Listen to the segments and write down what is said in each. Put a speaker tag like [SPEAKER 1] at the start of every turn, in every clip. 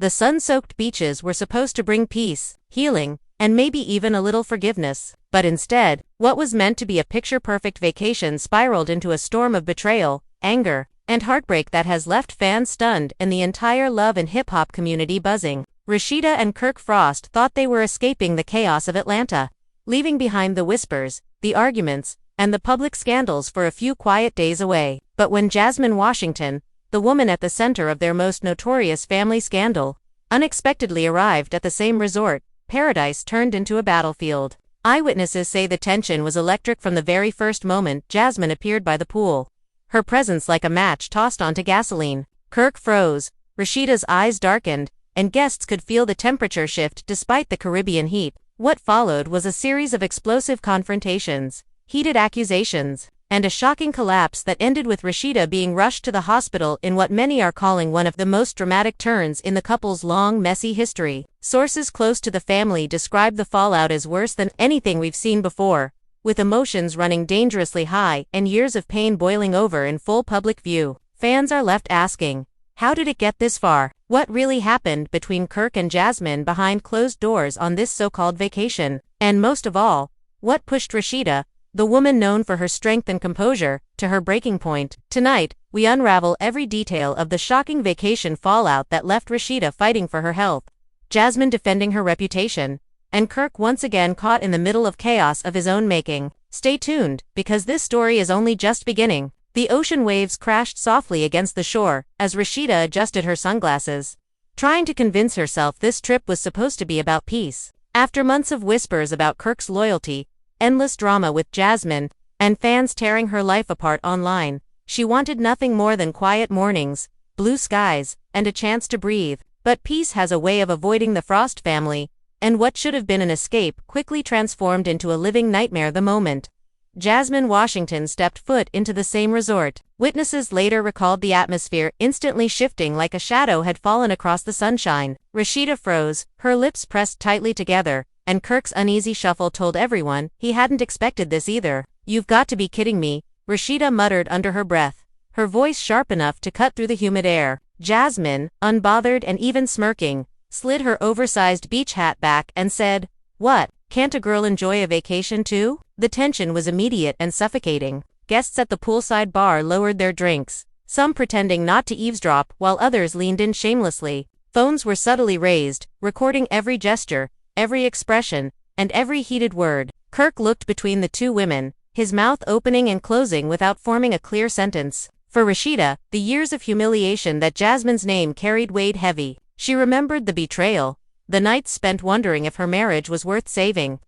[SPEAKER 1] The sun-soaked beaches were supposed to bring peace, healing, and maybe even a little forgiveness. But instead, what was meant to be a picture-perfect vacation spiraled into a storm of betrayal, anger, and heartbreak that has left fans stunned and the entire love and hip-hop community buzzing. Rashida and Kirk Frost thought they were escaping the chaos of Atlanta, leaving behind the whispers, the arguments, and the public scandals for a few quiet days away. But when Jasmine Washington, the woman at the center of their most notorious family scandal, unexpectedly arrived at the same resort, paradise turned into a battlefield. Eyewitnesses say the tension was electric from the very first moment Jasmine appeared by the pool. Her presence like a match tossed onto gasoline. Kirk froze, Rashida's eyes darkened, and guests could feel the temperature shift despite the Caribbean heat. What followed was a series of explosive confrontations, heated accusations, and a shocking collapse that ended with Rashida being rushed to the hospital in what many are calling one of the most dramatic turns in the couple's long, messy history. Sources close to the family describe the fallout as worse than anything we've seen before, with emotions running dangerously high and years of pain boiling over in full public view. Fans are left asking, how did it get this far? What really happened between Kirk and Jasmine behind closed doors on this so-called vacation? And most of all, what pushed Rashida, the woman known for her strength and composure, to her breaking point? Tonight, we unravel every detail of the shocking vacation fallout that left Rashida fighting for her health, Jasmine defending her reputation, and Kirk once again caught in the middle of chaos of his own making. Stay tuned, because this story is only just beginning. The ocean waves crashed softly against the shore as Rashida adjusted her sunglasses, trying to convince herself this trip was supposed to be about peace. After months of whispers about Kirk's loyalty, endless drama with Jasmine, and fans tearing her life apart online, she wanted nothing more than quiet mornings, blue skies, and a chance to breathe. But peace has a way of avoiding the Frost family, and what should have been an escape quickly transformed into a living nightmare the moment Jasmine Washington stepped foot into the same resort. Witnesses later recalled the atmosphere instantly shifting like a shadow had fallen across the sunshine. Rashida froze, her lips pressed tightly together, and Kirk's uneasy shuffle told everyone he hadn't expected this either. "You've got to be kidding me," Rashida muttered under her breath, her voice sharp enough to cut through the humid air. Jasmine, unbothered and even smirking, slid her oversized beach hat back and said, "What, can't a girl enjoy a vacation too?" The tension was immediate and suffocating. Guests at the poolside bar lowered their drinks, some pretending not to eavesdrop while others leaned in shamelessly. Phones were subtly raised, recording every gesture, every expression, and every heated word. Kirk looked between the two women, his mouth opening and closing without forming a clear sentence. For Rashida, the years of humiliation that Jasmine's name carried weighed heavy. She remembered the betrayal, the nights spent wondering if her marriage was worth saving,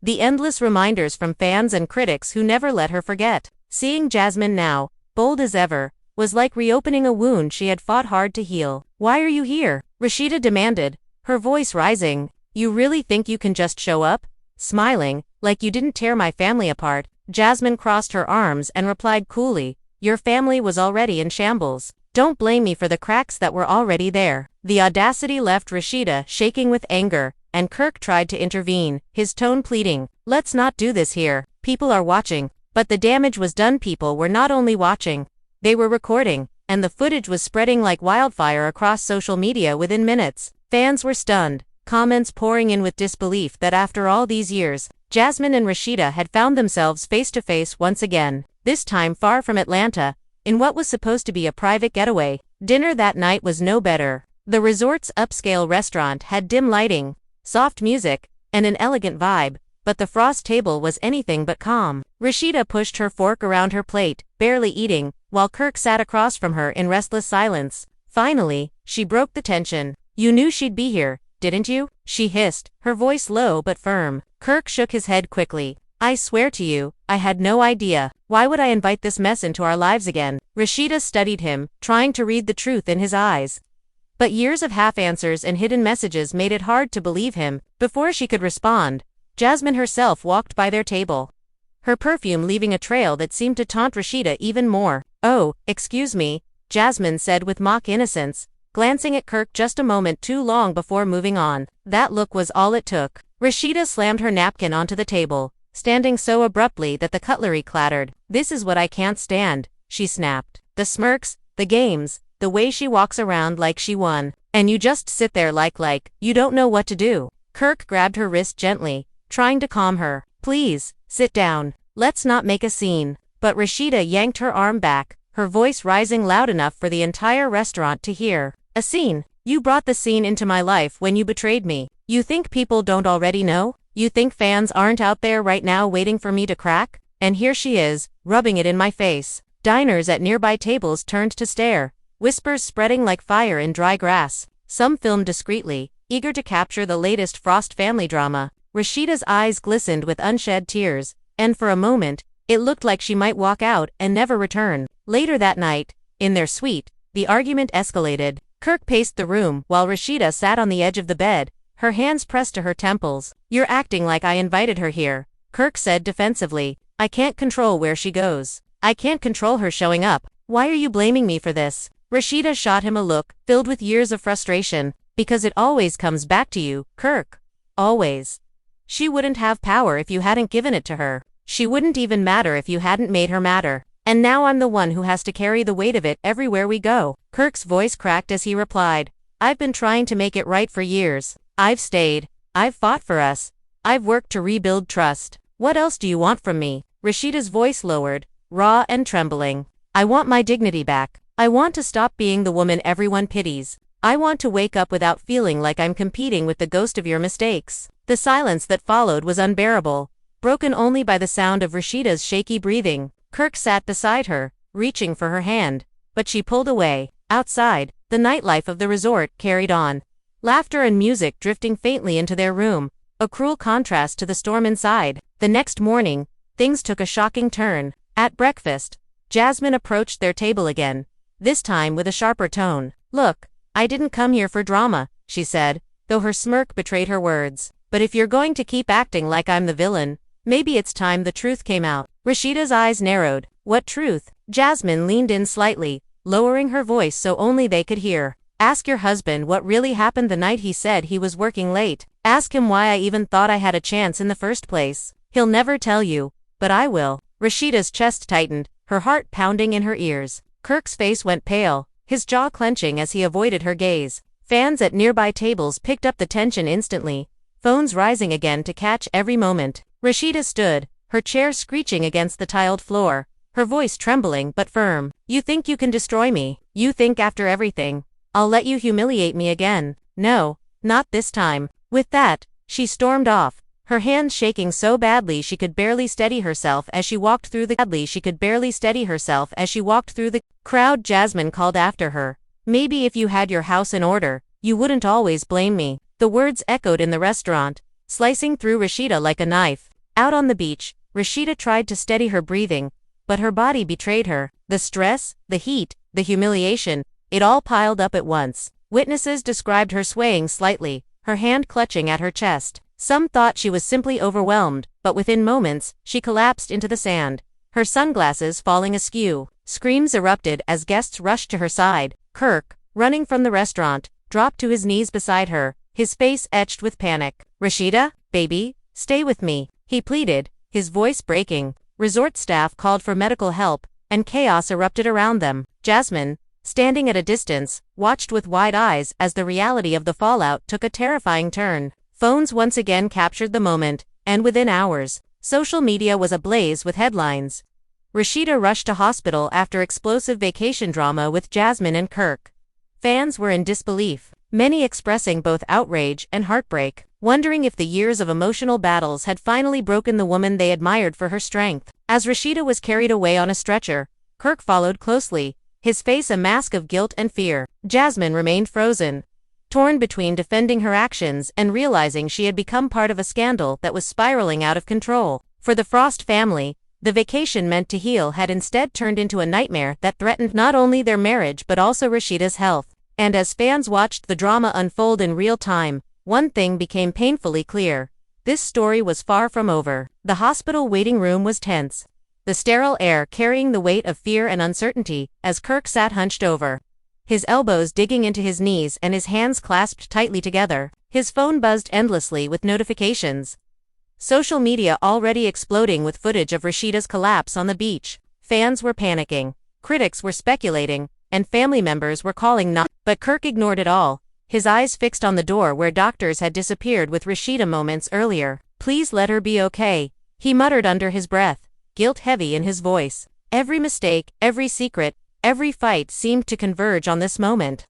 [SPEAKER 1] the endless reminders from fans and critics who never let her forget. Seeing Jasmine now, bold as ever, was like reopening a wound she had fought hard to heal. "Why are you here?" Rashida demanded, her voice rising. "You really think you can just show up?" Smiling, "Like you didn't tear my family apart." Jasmine crossed her arms and replied coolly, "Your family was already in shambles. Don't blame me for the cracks that were already there." The audacity left Rashida shaking with anger, and Kirk tried to intervene, his tone pleading, "Let's not do this here. People are watching." But the damage was done. People were not only watching, they were recording, and the footage was spreading like wildfire across social media within minutes. Fans were stunned, comments pouring in with disbelief that after all these years, Jasmine and Rashida had found themselves face to face once again, this time far from Atlanta, in what was supposed to be a private getaway. Dinner that night was no better. The resort's upscale restaurant had dim lighting, soft music, and an elegant vibe, but the Frost table was anything but calm. Rashida pushed her fork around her plate, barely eating, while Kirk sat across from her in restless silence. Finally, she broke the tension. "You knew she'd be here, didn't you?" she hissed, her voice low but firm. Kirk shook his head quickly. "I swear to you, I had no idea. Why would I invite this mess into our lives again?" Rashida studied him, trying to read the truth in his eyes. But years of half-answers and hidden messages made it hard to believe him. Before she could respond, Jasmine herself walked by their table, her perfume leaving a trail that seemed to taunt Rashida even more. "Oh, excuse me," Jasmine said with mock innocence, glancing at Kirk just a moment too long before moving on. That look was all it took. Rashida slammed her napkin onto the table, standing so abruptly that the cutlery clattered. "This is what I can't stand," she snapped. The smirks, the games, the way she walks around like she won. And you just sit there like, you don't know what to do. Kirk grabbed her wrist gently, trying to calm her. Please, sit down. Let's not make a scene. But Rashida yanked her arm back, her voice rising loud enough for the entire restaurant to hear. A scene? You brought the scene into my life when you betrayed me. You think people don't already know? You think fans aren't out there right now waiting for me to crack? And here she is, rubbing it in my face. Diners at nearby tables turned to stare, whispers spreading like fire in dry grass. Some filmed discreetly, eager to capture the latest Frost family drama. Rashida's eyes glistened with unshed tears, and for a moment, it looked like she might walk out and never return. Later that night, in their suite, the argument escalated. Kirk paced the room while Rashida sat on the edge of the bed, her hands pressed to her temples. You're acting like I invited her here, Kirk said defensively. I can't control where she goes. I can't control her showing up. Why are you blaming me for this? Rashida shot him a look, filled with years of frustration. Because it always comes back to you, Kirk. Always. She wouldn't have power if you hadn't given it to her. She wouldn't even matter if you hadn't made her matter. And now I'm the one who has to carry the weight of it everywhere we go. Kirk's voice cracked as he replied. I've been trying to make it right for years. I've stayed. I've fought for us. I've worked to rebuild trust. What else do you want from me? Rashida's voice lowered, raw and trembling. I want my dignity back. I want to stop being the woman everyone pities. I want to wake up without feeling like I'm competing with the ghost of your mistakes. The silence that followed was unbearable, broken only by the sound of Rashida's shaky breathing. Kirk sat beside her, reaching for her hand, but she pulled away. Outside, the nightlife of the resort carried on. Laughter and music drifting faintly into their room, a cruel contrast to the storm inside. The next morning, things took a shocking turn. At breakfast, Jasmine approached their table again, this time with a sharper tone. Look, I didn't come here for drama, she said, though her smirk betrayed her words. But if you're going to keep acting like I'm the villain, maybe it's time the truth came out. Rashida's eyes narrowed. What truth? Jasmine leaned in slightly, lowering her voice so only they could hear. Ask your husband what really happened the night he said he was working late. Ask him why I even thought I had a chance in the first place. He'll never tell you, but I will. Rashida's chest tightened, her heart pounding in her ears. Kirk's face went pale, his jaw clenching as he avoided her gaze. Fans at nearby tables picked up the tension instantly, phones rising again to catch every moment. Rashida stood, her chair screeching against the tiled floor, her voice trembling but firm. You think you can destroy me? You think after everything, I'll let you humiliate me again? No, not this time. With that, she stormed off, her hands shaking so badly she could barely steady herself as she walked through the crowd. Jasmine called after her. Maybe if you had your house in order, you wouldn't always blame me. The words echoed in the restaurant, slicing through Rashida like a knife. Out on the beach, Rashida tried to steady her breathing, but her body betrayed her. The stress, the heat, the humiliation, it all piled up at once. Witnesses described her swaying slightly, her hand clutching at her chest. Some thought she was simply overwhelmed, but within moments, she collapsed into the sand, her sunglasses falling askew. Screams erupted as guests rushed to her side. Kirk, running from the restaurant, dropped to his knees beside her, his face etched with panic. Rashida, baby, stay with me, he pleaded, his voice breaking. Resort staff called for medical help, and chaos erupted around them. Jasmine, standing at a distance, watched with wide eyes as the reality of the fallout took a terrifying turn. Phones once again captured the moment, and within hours, social media was ablaze with headlines. Rashida rushed to hospital after explosive vacation drama with Jasmine and Kirk. Fans were in disbelief, many expressing both outrage and heartbreak, wondering if the years of emotional battles had finally broken the woman they admired for her strength. As Rashida was carried away on a stretcher, Kirk followed closely, his face a mask of guilt and fear. Jasmine remained frozen, torn between defending her actions and realizing she had become part of a scandal that was spiraling out of control. For the Frost family, the vacation meant to heal had instead turned into a nightmare that threatened not only their marriage but also Rashida's health. And as fans watched the drama unfold in real time, one thing became painfully clear. This story was far from over. The hospital waiting room was tense, the sterile air carrying the weight of fear and uncertainty as Kirk sat hunched over, his elbows digging into his knees and his hands clasped tightly together. His phone buzzed endlessly with notifications. Social media already exploding with footage of Rashida's collapse on the beach. Fans were panicking, critics were speculating, and family members were calling not. But Kirk ignored it all, his eyes fixed on the door where doctors had disappeared with Rashida moments earlier. "Please let her be okay," he muttered under his breath, guilt heavy in his voice. Every mistake, every secret, every fight seemed to converge on this moment,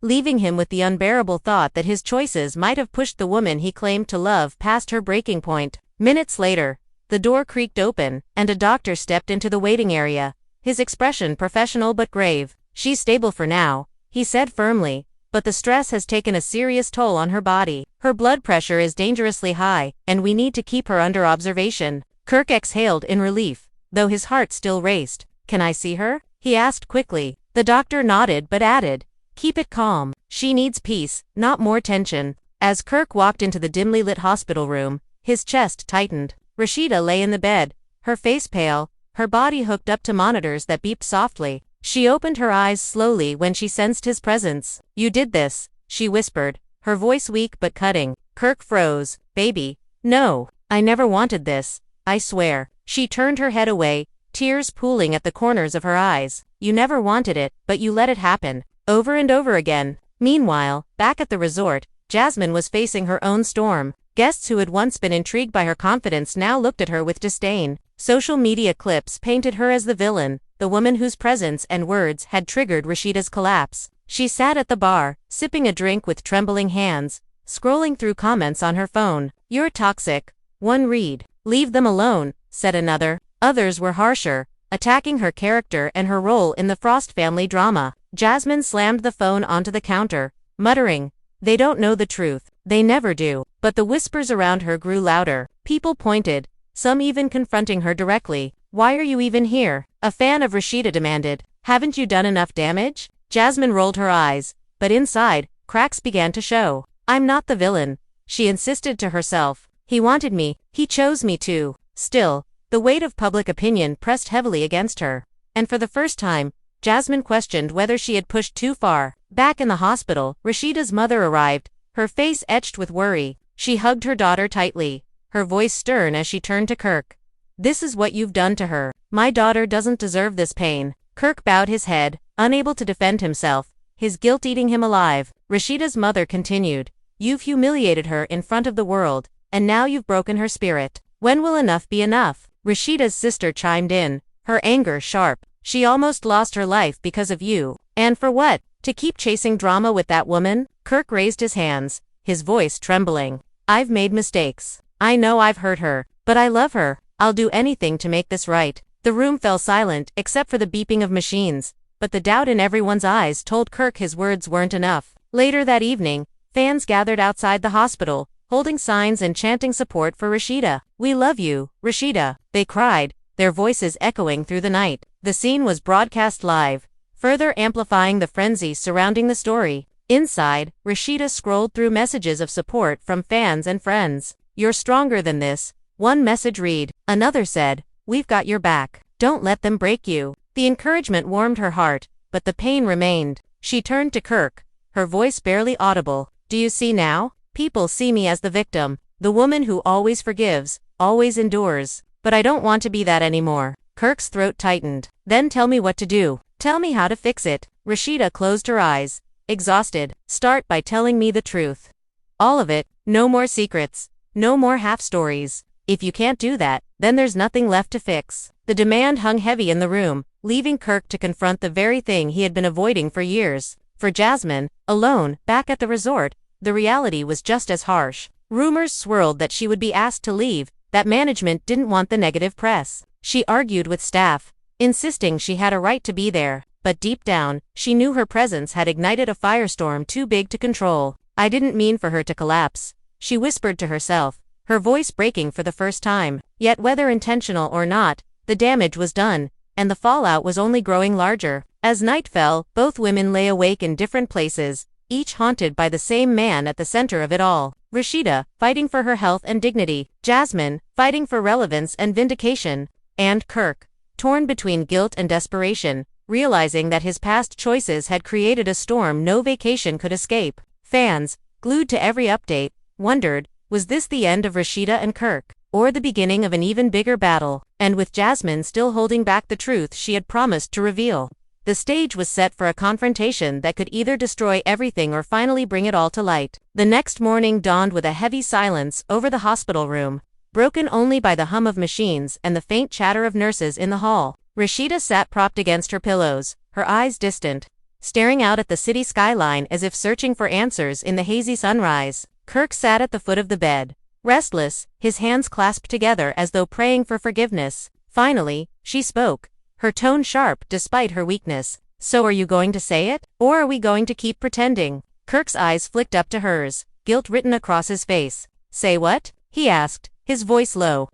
[SPEAKER 1] leaving him with the unbearable thought that his choices might have pushed the woman he claimed to love past her breaking point. Minutes later, the door creaked open, and a doctor stepped into the waiting area, his expression professional but grave. "She's stable for now," he said firmly, "but the stress has taken a serious toll on her body. Her blood pressure is dangerously high, and we need to keep her under observation." Kirk exhaled in relief, though his heart still raced. "Can I see her?" he asked quickly. The doctor nodded but added, "Keep it calm. She needs peace, not more tension." As Kirk walked into the dimly lit hospital room, his chest tightened. Rashida lay in the bed, her face pale, her body hooked up to monitors that beeped softly. She opened her eyes slowly when she sensed his presence. "You did this," she whispered, her voice weak but cutting. Kirk froze. "Baby, no, I never wanted this, I swear." She turned her head away, tears pooling at the corners of her eyes. "You never wanted it, but you let it happen." Over and over again. Meanwhile, back at the resort, Jasmine was facing her own storm. Guests who had once been intrigued by her confidence now looked at her with disdain. Social media clips painted her as the villain, the woman whose presence and words had triggered Rashida's collapse. She sat at the bar, sipping a drink with trembling hands, scrolling through comments on her phone. "You're toxic," one read. "Leave them alone," said another. Others were harsher, attacking her character and her role in the Frost family drama. Jasmine slammed the phone onto the counter, muttering, "They don't know the truth. They never do." But the whispers around her grew louder. People pointed, some even confronting her directly. "Why are you even here?" a fan of Rashida demanded. "Haven't you done enough damage?" Jasmine rolled her eyes, but inside, cracks began to show. "I'm not the villain," she insisted to herself. "He wanted me, he chose me to." Still, the weight of public opinion pressed heavily against her. And for the first time, Jasmine questioned whether she had pushed too far. Back in the hospital, Rashida's mother arrived, her face etched with worry. She hugged her daughter tightly, her voice stern as she turned to Kirk. "This is what you've done to her. My daughter doesn't deserve this pain." Kirk bowed his head, unable to defend himself, his guilt eating him alive. Rashida's mother continued, "You've humiliated her in front of the world, and now you've broken her spirit. When will enough be enough?" Rashida's sister chimed in, her anger sharp. "She almost lost her life because of you. And for what? To keep chasing drama with that woman?" Kirk raised his hands, his voice trembling. "I've made mistakes. I know I've hurt her, but I love her. I'll do anything to make this right." The room fell silent except for the beeping of machines, but the doubt in everyone's eyes told Kirk his words weren't enough. Later that evening, fans gathered outside the hospital, holding signs and chanting support for Rashida. "We love you, Rashida," they cried, their voices echoing through the night. The scene was broadcast live, further amplifying the frenzy surrounding the story. Inside, Rashida scrolled through messages of support from fans and friends. "You're stronger than this," one message read. Another said, "We've got your back. Don't let them break you." The encouragement warmed her heart, but the pain remained. She turned to Kirk, her voice barely audible. "Do you see now? People see me as the victim, the woman who always forgives, always endures. But I don't want to be that anymore." Kirk's throat tightened. "Then tell me what to do. Tell me how to fix it." Rashida closed her eyes, exhausted. "Start by telling me the truth. All of it, no more secrets, no more half-stories. If you can't do that, then there's nothing left to fix." The demand hung heavy in the room, leaving Kirk to confront the very thing he had been avoiding for years. For Jasmine, alone, back at the resort, the reality was just as harsh. Rumors swirled that she would be asked to leave, that management didn't want the negative press. She argued with staff, insisting she had a right to be there, but deep down, she knew her presence had ignited a firestorm too big to control. "I didn't mean for her to collapse," she whispered to herself, her voice breaking for the first time. Yet whether intentional or not, the damage was done, and the fallout was only growing larger. As night fell, both women lay awake in different places, each haunted by the same man at the center of it all. Rashida, fighting for her health and dignity, Jasmine, fighting for relevance and vindication, and Kirk, torn between guilt and desperation, realizing that his past choices had created a storm no vacation could escape. Fans, glued to every update, wondered, was this the end of Rashida and Kirk, or the beginning of an even bigger battle? And with Jasmine still holding back the truth she had promised to reveal, The stage was set for a confrontation that could either destroy everything or finally bring it all to light. The next morning dawned with a heavy silence over the hospital room, broken only by the hum of machines and the faint chatter of nurses in the hall. Rashida sat propped against her pillows, her eyes distant, staring out at the city skyline as if searching for answers in the hazy sunrise. Kirk sat at the foot of the bed, restless, his hands clasped together as though praying for forgiveness. Finally, she spoke, her tone sharp despite her weakness. "So are you going to say it? Or are we going to keep pretending?" Kirk's eyes flicked up to hers, guilt written across his face. "Say what?" he asked, his voice low.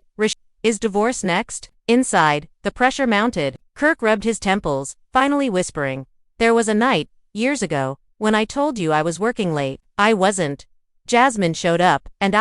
[SPEAKER 1] "Is divorce next?" Inside, the pressure mounted. Kirk rubbed his temples, finally whispering, "There was a night, years ago, when I told you I was working late. I wasn't. Jasmine showed up, and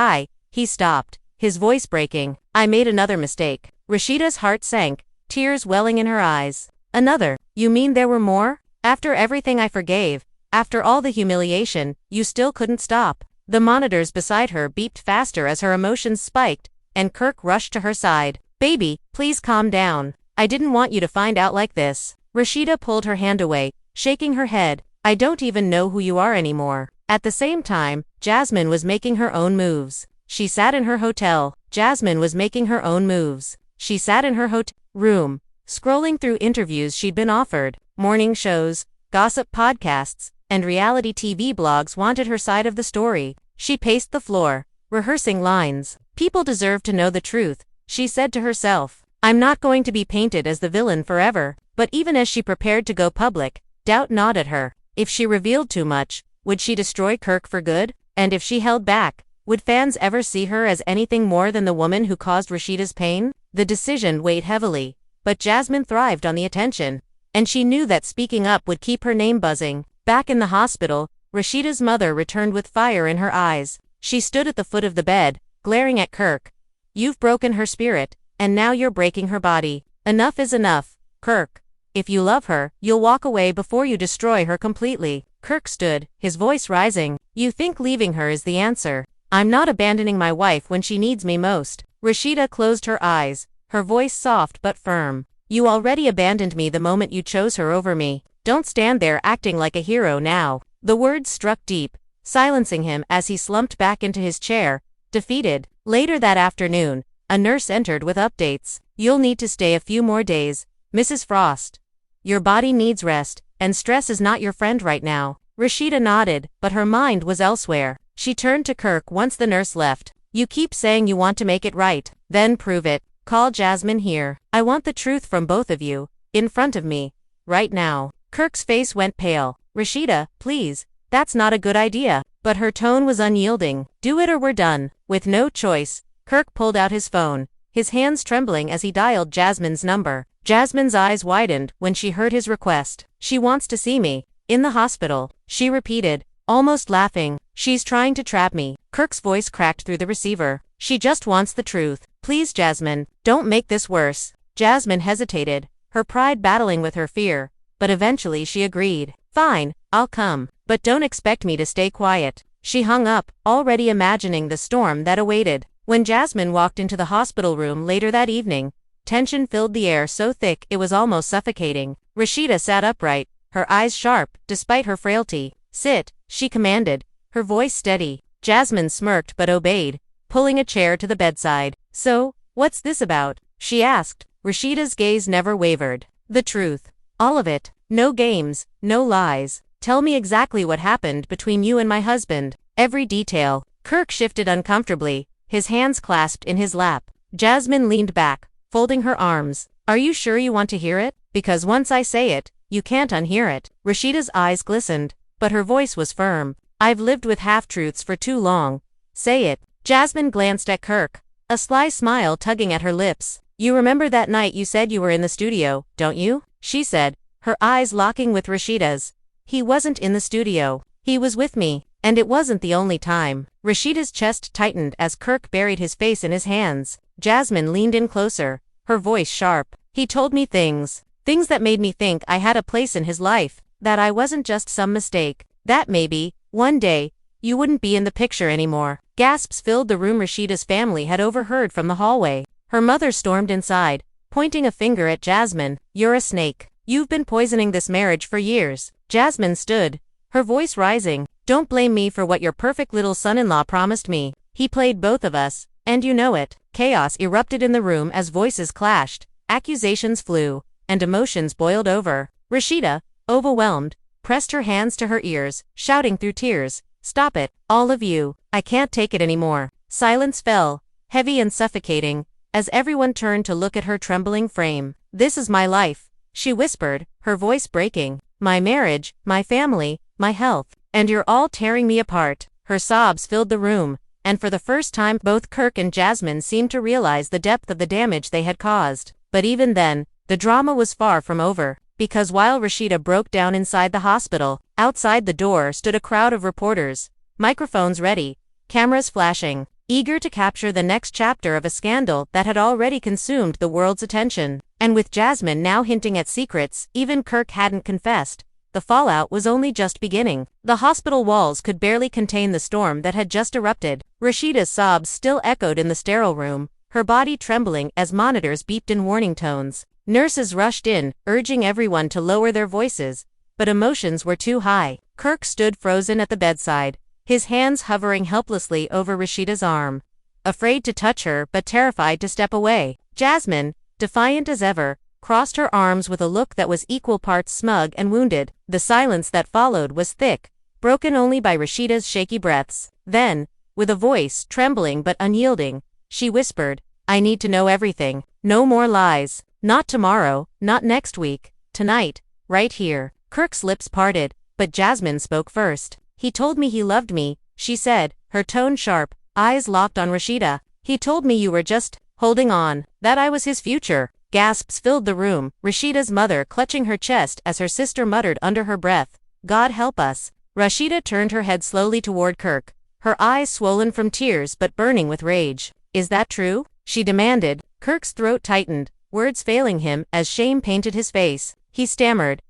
[SPEAKER 1] He stopped, his voice breaking. "I made another mistake." Rashida's heart sank, tears welling in her eyes. "Another? You mean there were more? After everything I forgave, after all the humiliation, you still couldn't stop?" The monitors beside her beeped faster as her emotions spiked, and Kirk rushed to her side. "Baby, please calm down. I didn't want you to find out like this." Rashida pulled her hand away, shaking her head. "I don't even know who you are anymore." At the same time, Jasmine was making her own moves. She sat in her hotel. Jasmine was making her own moves. She sat in her hotel room, scrolling through interviews she'd been offered. Morning shows, gossip podcasts, and reality TV blogs wanted her side of the story. She paced the floor, rehearsing lines. "People deserve to know the truth," she said to herself. "I'm not going to be painted as the villain forever." But even as she prepared to go public, doubt gnawed at her. If she revealed too much, would she destroy Kirk for good? And if she held back, would fans ever see her as anything more than the woman who caused Rashida's pain? The decision weighed heavily, but Jasmine thrived on the attention, and she knew that speaking up would keep her name buzzing. Back in the hospital, Rashida's mother returned with fire in her eyes. She stood at the foot of the bed, glaring at Kirk. "You've broken her spirit, and now you're breaking her body. Enough is enough, Kirk. If you love her, you'll walk away before you destroy her completely." Kirk stood, his voice rising. "You think leaving her is the answer? I'm not abandoning my wife when she needs me most." Rashida closed her eyes, her voice soft but firm. "You already abandoned me the moment you chose her over me. Don't stand there acting like a hero now." The words struck deep, silencing him as he slumped back into his chair, defeated. Later that afternoon, a nurse entered with updates. "You'll need to stay a few more days, Mrs. Frost. Your body needs rest, and stress is not your friend right now." Rashida nodded, but her mind was elsewhere. She turned to Kirk once the nurse left. "You keep saying you want to make it right, then prove it. Call Jasmine here. I want the truth from both of you, in front of me, right now." Kirk's face went pale. "Rashida, please, that's not a good idea." But her tone was unyielding. "Do it or we're done." With no choice, Kirk pulled out his phone, his hands trembling as he dialed Jasmine's number. Jasmine's eyes widened when she heard his request. "She wants to see me. In the hospital," she repeated, almost laughing. "She's trying to trap me." Kirk's voice cracked through the receiver. "She just wants the truth. Please, Jasmine, don't make this worse." Jasmine hesitated, her pride battling with her fear, but eventually she agreed. "Fine, I'll come, but don't expect me to stay quiet." She hung up, already imagining the storm that awaited. When Jasmine walked into the hospital room later that evening, tension filled the air so thick it was almost suffocating. Rashida sat upright, her eyes sharp, despite her frailty. "Sit," she commanded, her voice steady. Jasmine smirked but obeyed, pulling a chair to the bedside. "So, what's this about?" she asked. Rashida's gaze never wavered. "The truth. All of it. No games, no lies. Tell me exactly what happened between you and my husband. Every detail." Kirk shifted uncomfortably, his hands clasped in his lap. Jasmine leaned back, folding her arms. "Are you sure you want to hear it? Because once I say it, you can't unhear it." Rashida's eyes glistened, but her voice was firm. "I've lived with half-truths for too long. Say it." Jasmine glanced at Kirk, a sly smile tugging at her lips. "You remember that night you said you were in the studio, don't you?" she said, her eyes locking with Rashida's. "He wasn't in the studio. He was with me, and it wasn't the only time." Rashida's chest tightened as Kirk buried his face in his hands. Jasmine leaned in closer, her voice sharp. "He told me things that made me think I had a place in his life, that I wasn't just some mistake, that maybe, one day, you wouldn't be in the picture anymore." Gasps filled the room Rashida's family had overheard from the hallway. Her mother stormed inside, pointing a finger at Jasmine. "You're a snake." You've been poisoning this marriage for years. Jasmine stood, her voice rising. Don't blame me for what your perfect little son-in-law promised me. He played both of us, and you know it. Chaos erupted in the room as voices clashed, accusations flew, and emotions boiled over. Rashida, overwhelmed, pressed her hands to her ears, shouting through tears, "Stop it, all of you. I can't take it anymore." Silence fell, heavy and suffocating, as everyone turned to look at her trembling frame. "This is my life," she whispered, her voice breaking. "My marriage, my family, my health. And you're all tearing me apart." Her sobs filled the room, and for the first time both Kirk and Jasmine seemed to realize the depth of the damage they had caused. But even then, the drama was far from over, because while Rashida broke down inside the hospital, outside the door stood a crowd of reporters, microphones ready, cameras flashing, eager to capture the next chapter of a scandal that had already consumed the world's attention. And with Jasmine now hinting at secrets even Kirk hadn't confessed, the fallout was only just beginning. The hospital walls could barely contain the storm that had just erupted. Rashida's sobs still echoed in the sterile room, her body trembling as monitors beeped in warning tones. Nurses rushed in, urging everyone to lower their voices, but emotions were too high. Kirk stood frozen at the bedside, his hands hovering helplessly over Rashida's arm, afraid to touch her but terrified to step away. Jasmine, defiant as ever, crossed her arms with a look that was equal parts smug and wounded. The silence that followed was thick, broken only by Rashida's shaky breaths. Then, with a voice trembling but unyielding, she whispered, "I need to know everything. No more lies. Not tomorrow, not next week. Tonight, right here." Kirk's lips parted, but Jasmine spoke first. "He told me he loved me," she said, her tone sharp, eyes locked on Rashida. "He told me you were just holding on, that I was his future." Gasps filled the room, Rashida's mother clutching her chest as her sister muttered under her breath, "God help us." Rashida turned her head slowly toward Kirk, her eyes swollen from tears but burning with rage. "Is that true?" she demanded. Kirk's throat tightened, words failing him as shame painted his face. He stammered,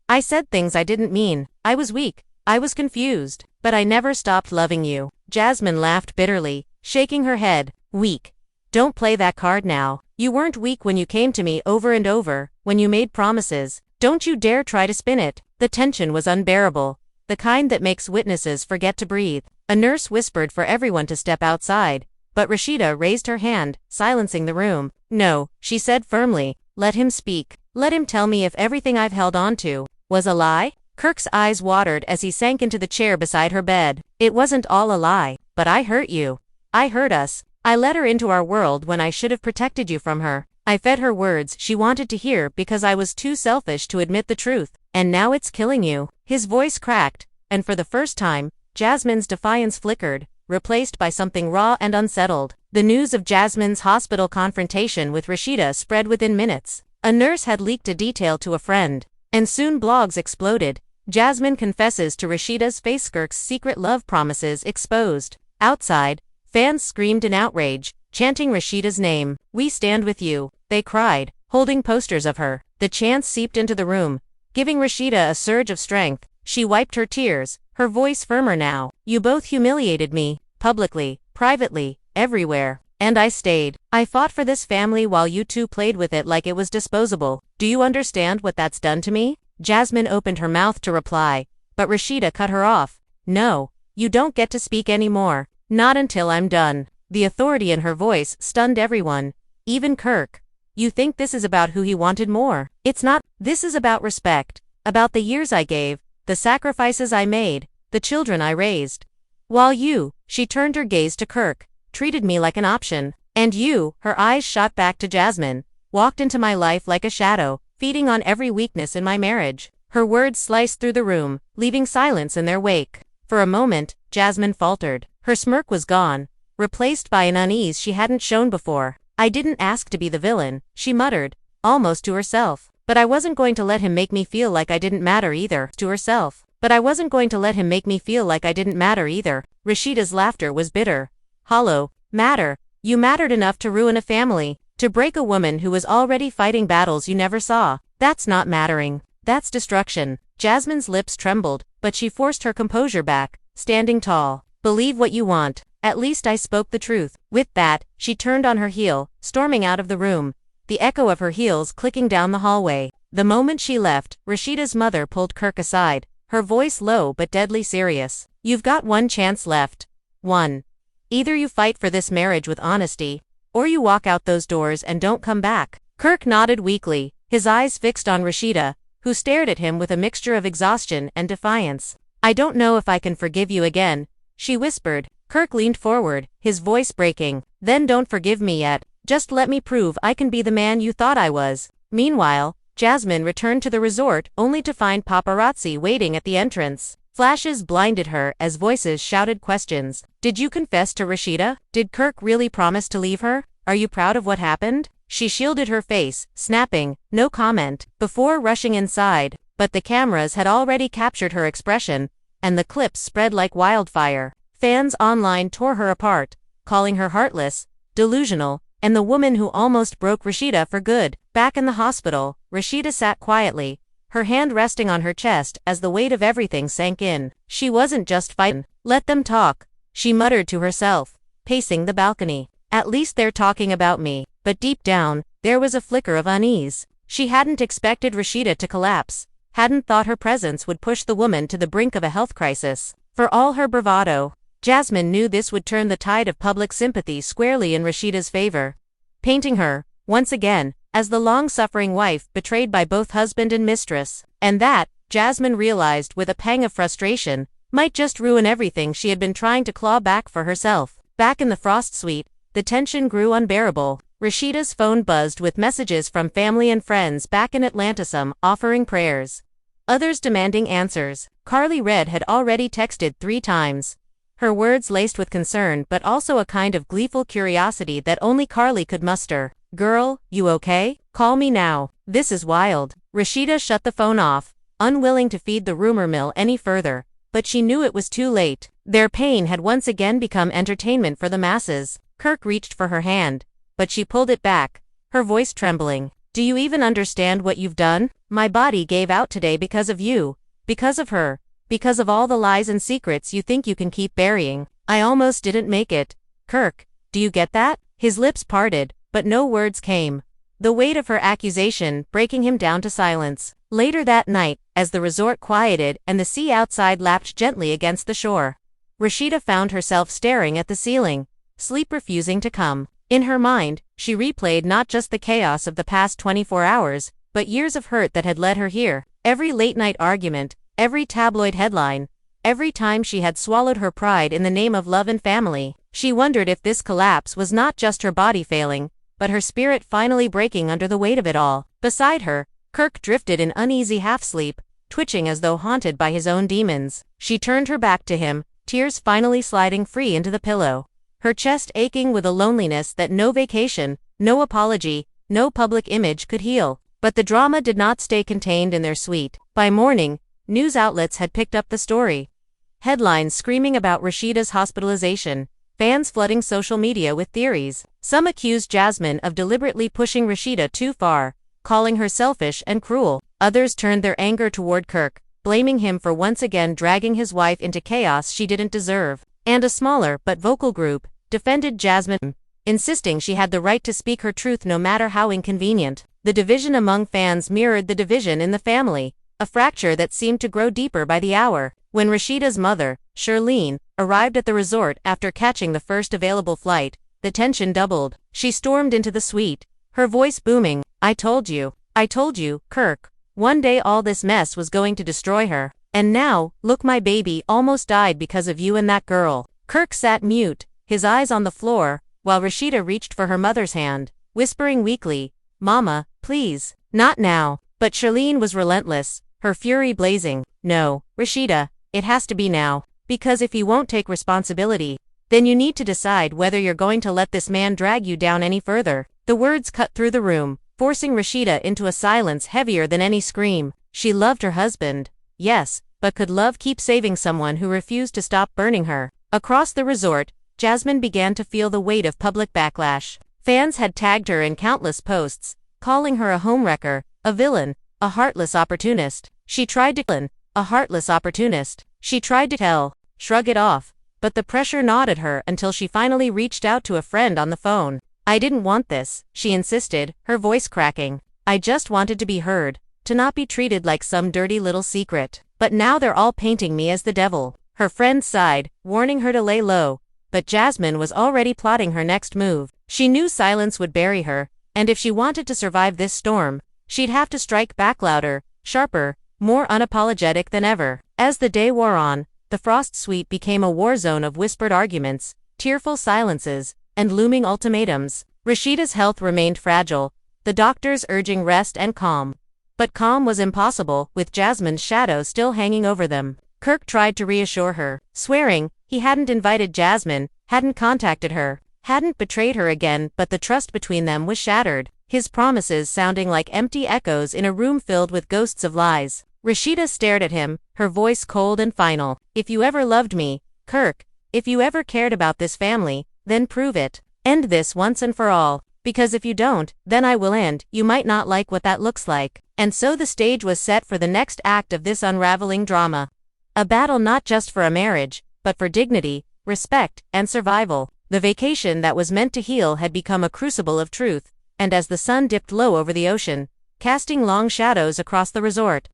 [SPEAKER 1] I said things I didn't mean. I was weak. I was confused. But I never stopped loving you." Jasmine laughed bitterly, shaking her head. "Weak? Don't play that card now. You weren't weak when you came to me over and over, when you made promises. Don't you dare try to spin it." The tension was unbearable, the kind that makes witnesses forget to breathe. A nurse whispered for everyone to step outside, but Rashida raised her hand, silencing the room. "No," she said firmly, "let him speak. Let him tell me if everything I've held on to was a lie." Kirk's eyes watered as he sank into the chair beside her bed. "It wasn't all a lie, but I hurt you. I hurt us. I let her into our world when I should have protected you from her. I fed her words she wanted to hear because I was too selfish to admit the truth. And now it's killing you." His voice cracked, and for the first time, Jasmine's defiance flickered, replaced by something raw and unsettled. The news of Jasmine's hospital confrontation with Rashida spread within minutes. A nurse had leaked a detail to a friend, and soon blogs exploded. Jasmine confesses to Rashida's face, Kirk's secret love promises exposed. Outside, fans screamed in outrage, chanting Rashida's name. "We stand with you," they cried, holding posters of her. The chants seeped into the room, giving Rashida a surge of strength. She wiped her tears, her voice firmer now. "You both humiliated me, publicly, privately, everywhere. And I stayed. I fought for this family while you two played with it like it was disposable. Do you understand what that's done to me?" Jasmine opened her mouth to reply, but Rashida cut her off. "No, you don't get to speak anymore. Not until I'm done." The authority in her voice stunned everyone, even Kirk. "You think this is about who he wanted more? It's not. This is about respect, about the years I gave, the sacrifices I made, the children I raised. While you," she turned her gaze to Kirk, "treated me like an option. And you," her eyes shot back to Jasmine, "walked into my life like a shadow, feeding on every weakness in my marriage." Her words sliced through the room, leaving silence in their wake. For a moment, Jasmine faltered. Her smirk was gone, replaced by an unease she hadn't shown before. "I didn't ask to be the villain," she muttered, almost to herself. "But I wasn't going to let him make me feel like I didn't matter either." To herself. "But I wasn't going to let him make me feel like I didn't matter either." Rashida's laughter was bitter, hollow. "Matter? You mattered enough to ruin a family, to break a woman who was already fighting battles you never saw. That's not mattering. That's destruction." Jasmine's lips trembled, but she forced her composure back, standing tall. "Believe what you want. At least I spoke the truth." With that, she turned on her heel, storming out of the room, the echo of her heels clicking down the hallway. The moment she left, Rashida's mother pulled Kirk aside, her voice low but deadly serious. You've got one chance left. 1. Either you fight for this marriage with honesty, or you walk out those doors and don't come back. Kirk nodded weakly, his eyes fixed on Rashida, who stared at him with a mixture of exhaustion and defiance. I don't know if I can forgive you again, she whispered. Kirk leaned forward, his voice breaking. Then don't forgive me yet. Just let me prove I can be the man you thought I was. Meanwhile, Jasmine returned to the resort only to find paparazzi waiting at the entrance. Flashes blinded her as voices shouted questions. Did you confess to Rashida? Did Kirk really promise to leave her? Are you proud of what happened? She shielded her face, snapping, no comment, before rushing inside, but the cameras had already captured her expression, and the clips spread like wildfire. Fans online tore her apart, calling her heartless, delusional, and the woman who almost broke Rashida for good. Back in the hospital, Rashida sat quietly, her hand resting on her chest as the weight of everything sank in. She wasn't just fighting. Let them talk, she muttered to herself, pacing the balcony. At least they're talking about me. But deep down, there was a flicker of unease. She hadn't expected Rashida to collapse, hadn't thought her presence would push the woman to the brink of a health crisis. For all her bravado, Jasmine knew this would turn the tide of public sympathy squarely in Rashida's favor, painting her, once again, as the long-suffering wife betrayed by both husband and mistress. And that, Jasmine realized with a pang of frustration, might just ruin everything she had been trying to claw back for herself. Back in the Frost suite, the tension grew unbearable. Rashida's phone buzzed with messages from family and friends back in Atlanta, some offering prayers, others demanding answers. Carly Red had already texted 3 times, her words laced with concern but also a kind of gleeful curiosity that only Carly could muster. Girl, you okay? Call me now. This is wild. Rashida shut the phone off, unwilling to feed the rumor mill any further, but she knew it was too late. Their pain had once again become entertainment for the masses. Kirk reached for her hand, but she pulled it back, her voice trembling. Do you even understand what you've done? My body gave out today because of you, because of her, because of all the lies and secrets you think you can keep burying. I almost didn't make it. Kirk, do you get that? His lips parted, but no words came, the weight of her accusation breaking him down to silence. Later that night, as the resort quieted and the sea outside lapped gently against the shore, Rashida found herself staring at the ceiling, sleep refusing to come. In her mind, she replayed not just the chaos of the past 24 hours, but years of hurt that had led her here. Every late-night argument, every tabloid headline, every time she had swallowed her pride in the name of love and family. She wondered if this collapse was not just her body failing, but her spirit finally breaking under the weight of it all. Beside her, Kirk drifted in uneasy half-sleep, twitching as though haunted by his own demons. She turned her back to him, tears finally sliding free into the pillow, her chest aching with a loneliness that no vacation, no apology, no public image could heal. But the drama did not stay contained in their suite. By morning, news outlets had picked up the story. Headlines screaming about Rashida's hospitalization, fans flooding social media with theories. Some accused Jasmine of deliberately pushing Rashida too far, calling her selfish and cruel. Others turned their anger toward Kirk, blaming him for once again dragging his wife into chaos she didn't deserve. And a smaller but vocal group defended Jasmine, insisting she had the right to speak her truth no matter how inconvenient. The division among fans mirrored the division in the family, a fracture that seemed to grow deeper by the hour. When Rashida's mother, Charlene, arrived at the resort after catching the first available flight, the tension doubled. She stormed into the suite, her voice booming. I told you, Kirk. One day all this mess was going to destroy her. And now, look, my baby almost died because of you and that girl. Kirk sat mute, his eyes on the floor, while Rashida reached for her mother's hand, whispering weakly, Mama, please, not now. But Charlene was relentless, her fury blazing. No, Rashida, it has to be now. Because if you won't take responsibility, then you need to decide whether you're going to let this man drag you down any further. The words cut through the room, forcing Rashida into a silence heavier than any scream. She loved her husband, yes, but could love keep saving someone who refused to stop burning her? Across the resort, Jasmine began to feel the weight of public backlash. Fans had tagged her in countless posts, calling her a homewrecker, a villain, a heartless opportunist. She tried to shrug it off, but the pressure gnawed at her until she finally reached out to a friend on the phone. I didn't want this, she insisted, her voice cracking. I just wanted to be heard. to not be treated like some dirty little secret. But now they're all painting me as the devil. Her friend sighed, warning her to lay low, but Jasmine was already plotting her next move. She knew silence would bury her, and if she wanted to survive this storm, she'd have to strike back louder, sharper, more unapologetic than ever. As the day wore on, the Frost suite became a war zone of whispered arguments, tearful silences, and looming ultimatums. Rashida's health remained fragile, the doctors urging rest and calm. But calm was impossible, with Jasmine's shadow still hanging over them. Kirk tried to reassure her, swearing he hadn't invited Jasmine, hadn't contacted her, hadn't betrayed her again, but the trust between them was shattered, his promises sounding like empty echoes in a room filled with ghosts of lies. Rashida stared at him, her voice cold and final. If you ever loved me, Kirk, if you ever cared about this family, then prove it. End this once and for all, because if you don't, then I will end. You might not like what that looks like. And so the stage was set for the next act of this unraveling drama. A battle not just for a marriage, but for dignity, respect, and survival. The vacation that was meant to heal had become a crucible of truth, and as the sun dipped low over the ocean, casting long shadows across the resort,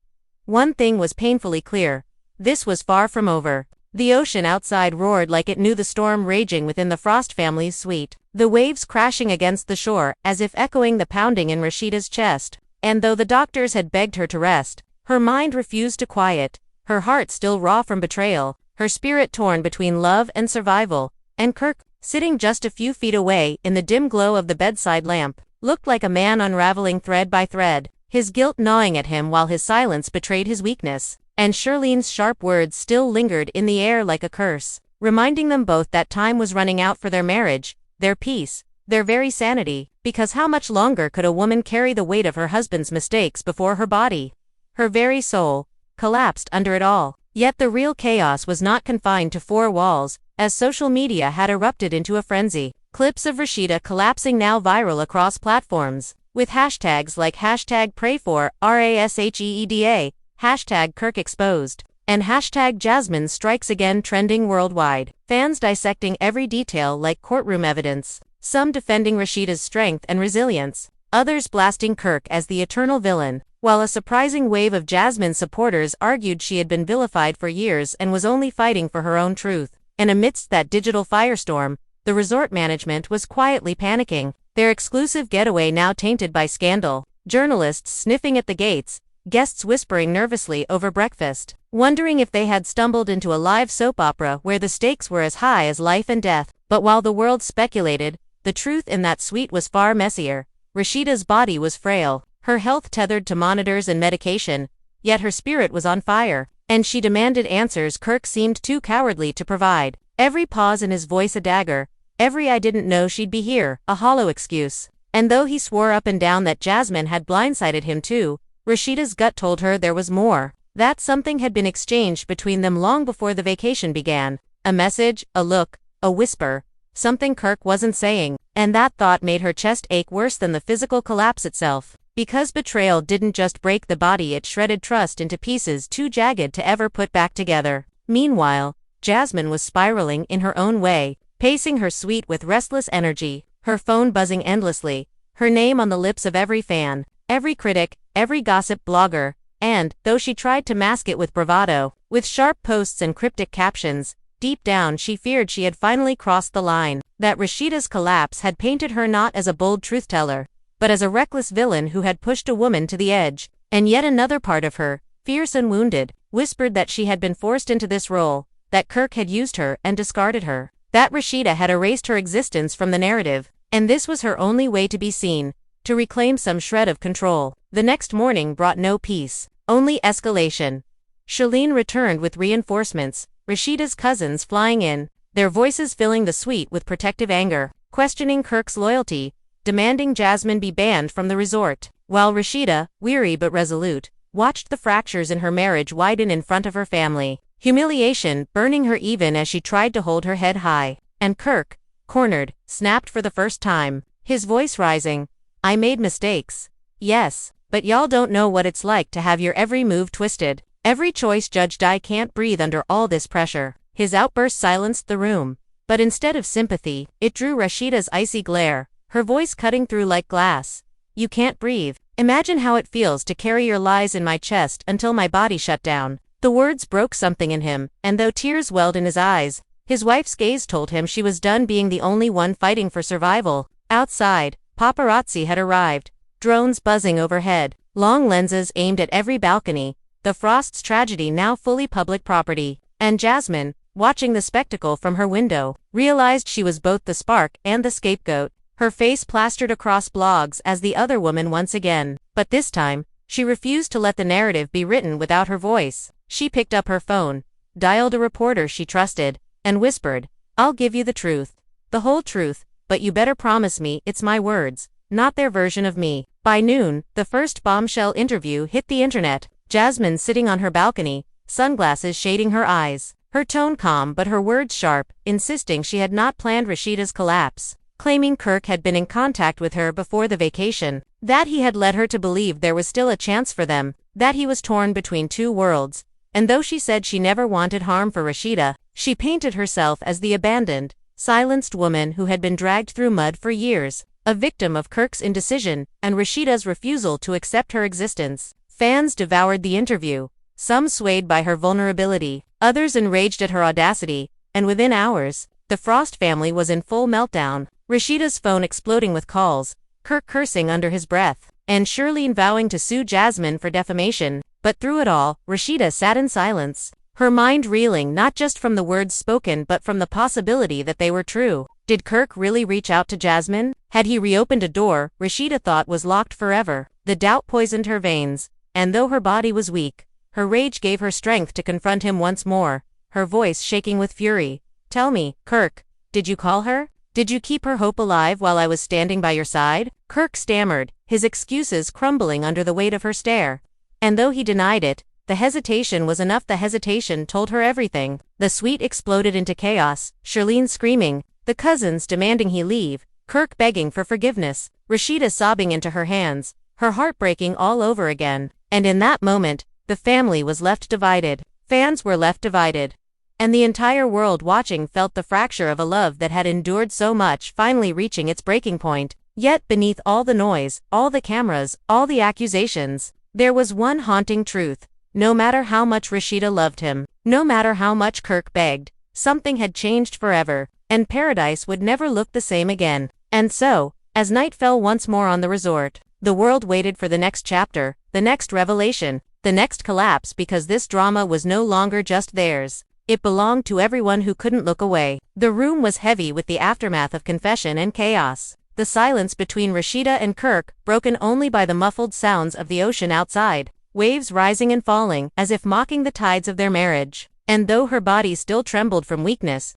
[SPEAKER 1] one thing was painfully clear. This was far from over. The ocean outside roared like it knew the storm raging within the Frost family's suite, the waves crashing against the shore as if echoing the pounding in Rashida's chest. And though the doctors had begged her to rest, her mind refused to quiet, her heart still raw from betrayal, her spirit torn between love and survival. And Kirk, sitting just a few feet away in the dim glow of the bedside lamp, looked like a man unraveling thread by thread, his guilt gnawing at him while his silence betrayed his weakness. And Shirleen's sharp words still lingered in the air like a curse, reminding them both that time was running out for their marriage, their peace, their very sanity, because how much longer could a woman carry the weight of her husband's mistakes before her body, her very soul, collapsed under it all? Yet the real chaos was not confined to four walls, as social media had erupted into a frenzy. Clips of Rashida collapsing now viral across platforms, with hashtags like hashtag #PrayFor RASHEEDA, hashtag Kirk exposed, and hashtag Jasmine strikes again trending worldwide. Fans dissecting every detail like courtroom evidence, some defending Rashida's strength and resilience, others blasting Kirk as the eternal villain, while a surprising wave of Jasmine supporters argued she had been vilified for years and was only fighting for her own truth. And amidst that digital firestorm, the resort management was quietly panicking, their exclusive getaway now tainted by scandal, journalists sniffing at the gates, guests whispering nervously over breakfast, wondering if they had stumbled into a live soap opera where the stakes were as high as life and death. But while the world speculated, the truth in that suite was far messier. Rashida's body was frail, her health tethered to monitors and medication, yet her spirit was on fire, and she demanded answers Kirk seemed too cowardly to provide. Every pause in his voice a dagger, every "I didn't know she'd be here" a hollow excuse. And though he swore up and down that Jasmine had blindsided him too, Rashida's gut told her there was more, that something had been exchanged between them long before the vacation began. A message, a look, a whisper, something Kirk wasn't saying, and that thought made her chest ache worse than the physical collapse itself. Because betrayal didn't just break the body, it shredded trust into pieces too jagged to ever put back together. Meanwhile, Jasmine was spiraling in her own way, pacing her suite with restless energy, her phone buzzing endlessly, her name on the lips of every fan, every critic, every gossip blogger, and, though she tried to mask it with bravado, with sharp posts and cryptic captions, deep down she feared she had finally crossed the line, that Rashida's collapse had painted her not as a bold truth-teller, but as a reckless villain who had pushed a woman to the edge. And yet another part of her, fierce and wounded, whispered that she had been forced into this role, that Kirk had used her and discarded her, that Rashida had erased her existence from the narrative, and this was her only way to be seen, to reclaim some shred of control. The next morning brought no peace, only escalation. Shirleen returned with reinforcements, Rashida's cousins flying in, their voices filling the suite with protective anger, questioning Kirk's loyalty, demanding Jasmine be banned from the resort, while Rashida, weary but resolute, watched the fractures in her marriage widen in front of her family, humiliation burning her even as she tried to hold her head high. And Kirk, cornered, snapped for the first time, his voice rising, "I made mistakes. Yes, but y'all don't know what it's like to have your every move twisted, every choice judged. I can't breathe under all this pressure." His outburst silenced the room, but instead of sympathy, it drew Rashida's icy glare, her voice cutting through like glass. "You can't breathe. Imagine how it feels to carry your lies in my chest until my body shut down." The words broke something in him, and though tears welled in his eyes, his wife's gaze told him she was done being the only one fighting for survival. Outside, paparazzi had arrived, drones buzzing overhead, long lenses aimed at every balcony, the Frost's tragedy now fully public property. And Jasmine, watching the spectacle from her window, realized she was both the spark and the scapegoat, her face plastered across blogs as the other woman once again. But this time, she refused to let the narrative be written without her voice. She picked up her phone, dialed a reporter she trusted, and whispered, "I'll give you the truth. The whole truth, but you better promise me it's my words, not their version of me." By noon, the first bombshell interview hit the internet. Jasmine sitting on her balcony, sunglasses shading her eyes, her tone calm but her words sharp, insisting she had not planned Rashida's collapse, claiming Kirk had been in contact with her before the vacation, that he had led her to believe there was still a chance for them, that he was torn between two worlds. And though she said she never wanted harm for Rashida, she painted herself as the abandoned, silenced woman who had been dragged through mud for years, a victim of Kirk's indecision and Rashida's refusal to accept her existence. Fans devoured the interview, some swayed by her vulnerability, others enraged at her audacity, and within hours, the Frost family was in full meltdown. Rashida's phone exploding with calls, Kirk cursing under his breath, and Shirlene vowing to sue Jasmine for defamation. But through it all, Rashida sat in silence, her mind reeling not just from the words spoken but from the possibility that they were true. Did Kirk really reach out to Jasmine? Had he reopened a door Rashida thought was locked forever? The doubt poisoned her veins, and though her body was weak, her rage gave her strength to confront him once more, her voice shaking with fury. "Tell me, Kirk, did you call her? Did you keep her hope alive while I was standing by your side?" Kirk stammered, his excuses crumbling under the weight of her stare. And though he denied it, the hesitation was enough. The hesitation told her everything. The suite exploded into chaos, Shirlene screaming, the cousins demanding he leave, Kirk begging for forgiveness, Rashida sobbing into her hands, her heart breaking all over again. And in that moment, the family was left divided. Fans were left divided. And the entire world watching felt the fracture of a love that had endured so much finally reaching its breaking point. Yet beneath all the noise, all the cameras, all the accusations, there was one haunting truth. No matter how much Rashida loved him, no matter how much Kirk begged, something had changed forever, and paradise would never look the same again. And so, as night fell once more on the resort, the world waited for the next chapter, the next revelation, the next collapse, because this drama was no longer just theirs. It belonged to everyone who couldn't look away. The room was heavy with the aftermath of confession and chaos. The silence between Rashida and Kirk, broken only by the muffled sounds of the ocean outside, waves rising and falling, as if mocking the tides of their marriage. And though her body still trembled from weakness,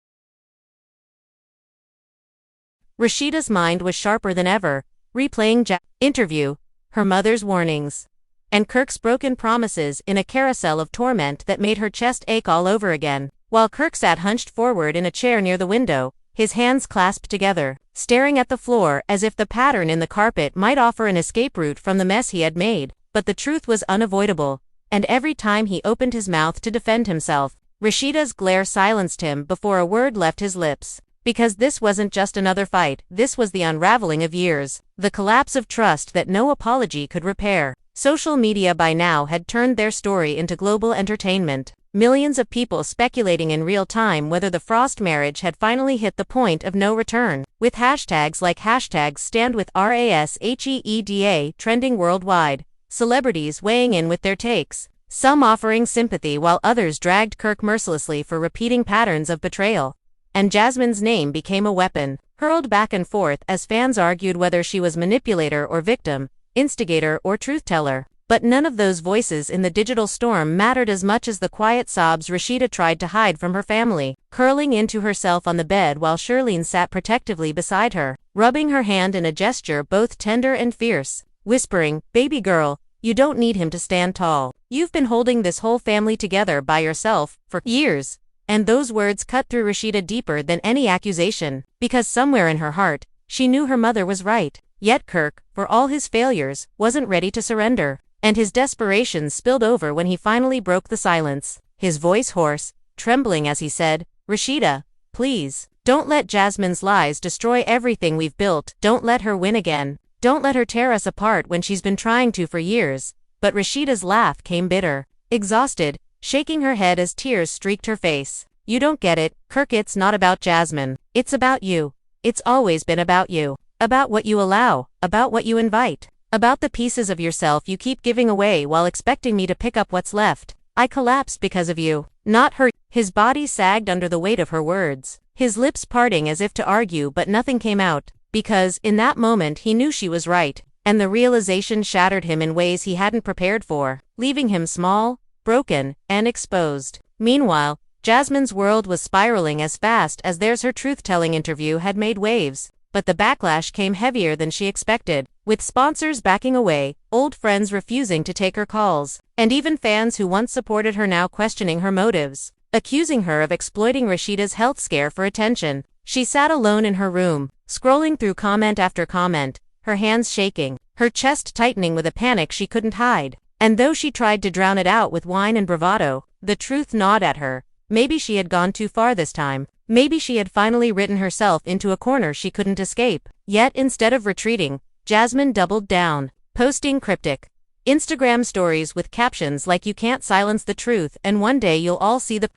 [SPEAKER 1] Rashida's mind was sharper than ever, replaying interview, her mother's warnings, and Kirk's broken promises in a carousel of torment that made her chest ache all over again. While Kirk sat hunched forward in a chair near the window, his hands clasped together, staring at the floor as if the pattern in the carpet might offer an escape route from the mess he had made. But the truth was unavoidable, and every time he opened his mouth to defend himself, Rashida's glare silenced him before a word left his lips. Because this wasn't just another fight, this was the unraveling of years, the collapse of trust that no apology could repair. Social media by now had turned their story into global entertainment. Millions of people speculating in real time whether the Frost marriage had finally hit the point of no return, with hashtags like #StandWithRasheeda trending worldwide, celebrities weighing in with their takes, some offering sympathy while others dragged Kirk mercilessly for repeating patterns of betrayal. And Jasmine's name became a weapon, hurled back and forth as fans argued whether she was manipulator or victim, instigator or truth-teller. But none of those voices in the digital storm mattered as much as the quiet sobs Rashida tried to hide from her family, curling into herself on the bed while Shirlene sat protectively beside her, rubbing her hand in a gesture both tender and fierce, whispering, "Baby girl, you don't need him to stand tall. You've been holding this whole family together by yourself for years." And those words cut through Rashida deeper than any accusation, because somewhere in her heart, she knew her mother was right. Yet Kirk, for all his failures, wasn't ready to surrender. And his desperation spilled over when he finally broke the silence, his voice hoarse, trembling as he said, "Rashida, please, don't let Jasmine's lies destroy everything we've built. Don't let her win again. Don't let her tear us apart when she's been trying to for years. But Rashida's laugh came bitter, exhausted, shaking her head as tears streaked her face. You don't get it, Kirk. It's not about Jasmine. It's about you. It's always been about you. About what you allow, about what you invite, about the pieces of yourself you keep giving away while expecting me to pick up what's left. I collapsed because of you, not her. His body sagged under the weight of her words, his lips parting as if to argue, but nothing came out, because, in that moment, he knew she was right, and the realization shattered him in ways he hadn't prepared for, leaving him small, broken, and exposed. Meanwhile, Jasmine's world was spiraling as fast as theirs. Her truth-telling interview had made waves, but the backlash came heavier than she expected, with sponsors backing away, old friends refusing to take her calls, and even fans who once supported her now questioning her motives, accusing her of exploiting Rashida's health scare for attention. She sat alone in her room, scrolling through comment after comment, her hands shaking, her chest tightening with a panic she couldn't hide. And though she tried to drown it out with wine and bravado, the truth gnawed at her. Maybe she had gone too far this time. Maybe she had finally written herself into a corner she couldn't escape. Yet instead of retreating, Jasmine doubled down, posting cryptic Instagram stories with captions like "You can't silence the truth and one day you'll all see the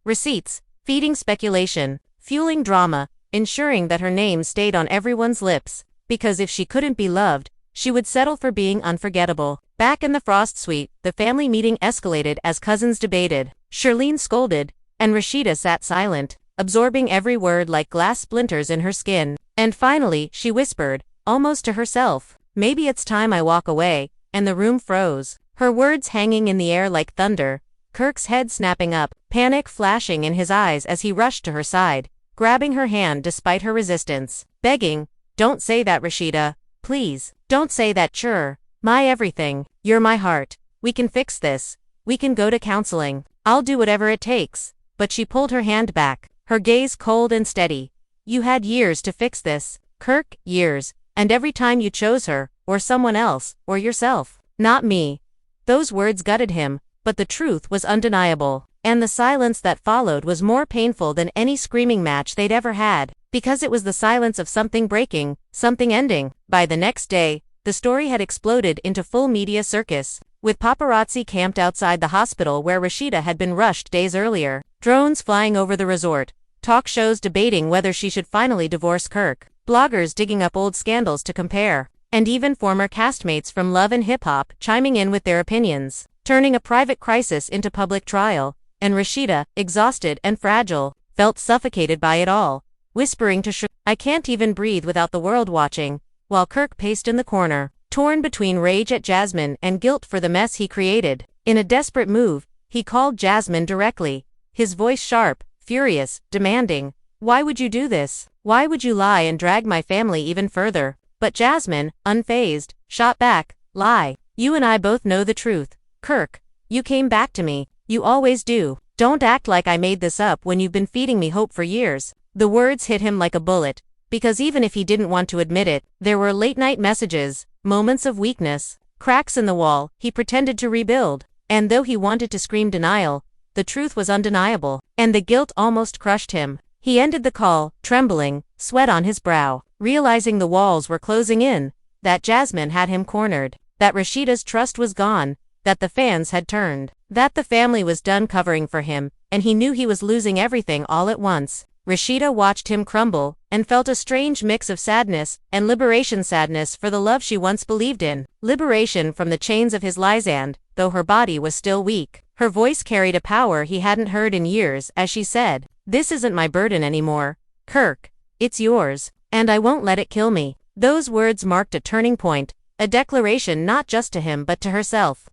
[SPEAKER 1] receipts," feeding speculation, fueling drama, ensuring that her name stayed on everyone's lips, because if she couldn't be loved, she would settle for being unforgettable. Back in the Frost suite, the family meeting escalated as cousins debated. Shirlene scolded, and Rashida sat silent, absorbing every word like glass splinters in her skin. And finally, she whispered, almost to herself, "Maybe it's time I walk away," and the room froze, her words hanging in the air like thunder, Kirk's head snapping up, panic flashing in his eyes as he rushed to her side, grabbing her hand despite her resistance, begging, "Don't say that, Rashida. Please, don't say that. Sure, my everything. You're my heart. We can fix this. We can go to counseling. I'll do whatever it takes." But she pulled her hand back, her gaze cold and steady. "You had years to fix this, Kirk, years, and every time you chose her, or someone else, or yourself. Not me." Those words gutted him, but the truth was undeniable, and the silence that followed was more painful than any screaming match they'd ever had, because it was the silence of something breaking, something ending. By the next day, the story had exploded into full media circus, with paparazzi camped outside the hospital where Rashida had been rushed days earlier, drones flying over the resort, talk shows debating whether she should finally divorce Kirk, bloggers digging up old scandals to compare, and even former castmates from Love and Hip Hop chiming in with their opinions, turning a private crisis into public trial. And Rashida, exhausted and fragile, felt suffocated by it all, whispering to "I can't even breathe without the world watching," while Kirk paced in the corner, torn between rage at Jasmine and guilt for the mess he created. In a desperate move, he called Jasmine directly, his voice sharp, furious, demanding, "Why would you do this? Why would you lie and drag my family even further?" But Jasmine, unfazed, shot back, "Lie. You and I both know the truth, Kirk. You came back to me. You always do. Don't act like I made this up when you've been feeding me hope for years." The words hit him like a bullet, because even if he didn't want to admit it, there were late-night messages, moments of weakness, cracks in the wall he pretended to rebuild, and though he wanted to scream denial, the truth was undeniable, and the guilt almost crushed him. He ended the call, trembling, sweat on his brow, realizing the walls were closing in, that Jasmine had him cornered, that Rashida's trust was gone, that the fans had turned, that the family was done covering for him, and he knew he was losing everything all at once. Rashida watched him crumble, and felt a strange mix of sadness and liberation. Sadness for the love she once believed in, liberation from the chains of his lies, and, though her body was still weak, her voice carried a power he hadn't heard in years as she said, "This isn't my burden anymore, Kirk. It's yours, and I won't let it kill me." Those words marked a turning point, a declaration not just to him but to herself.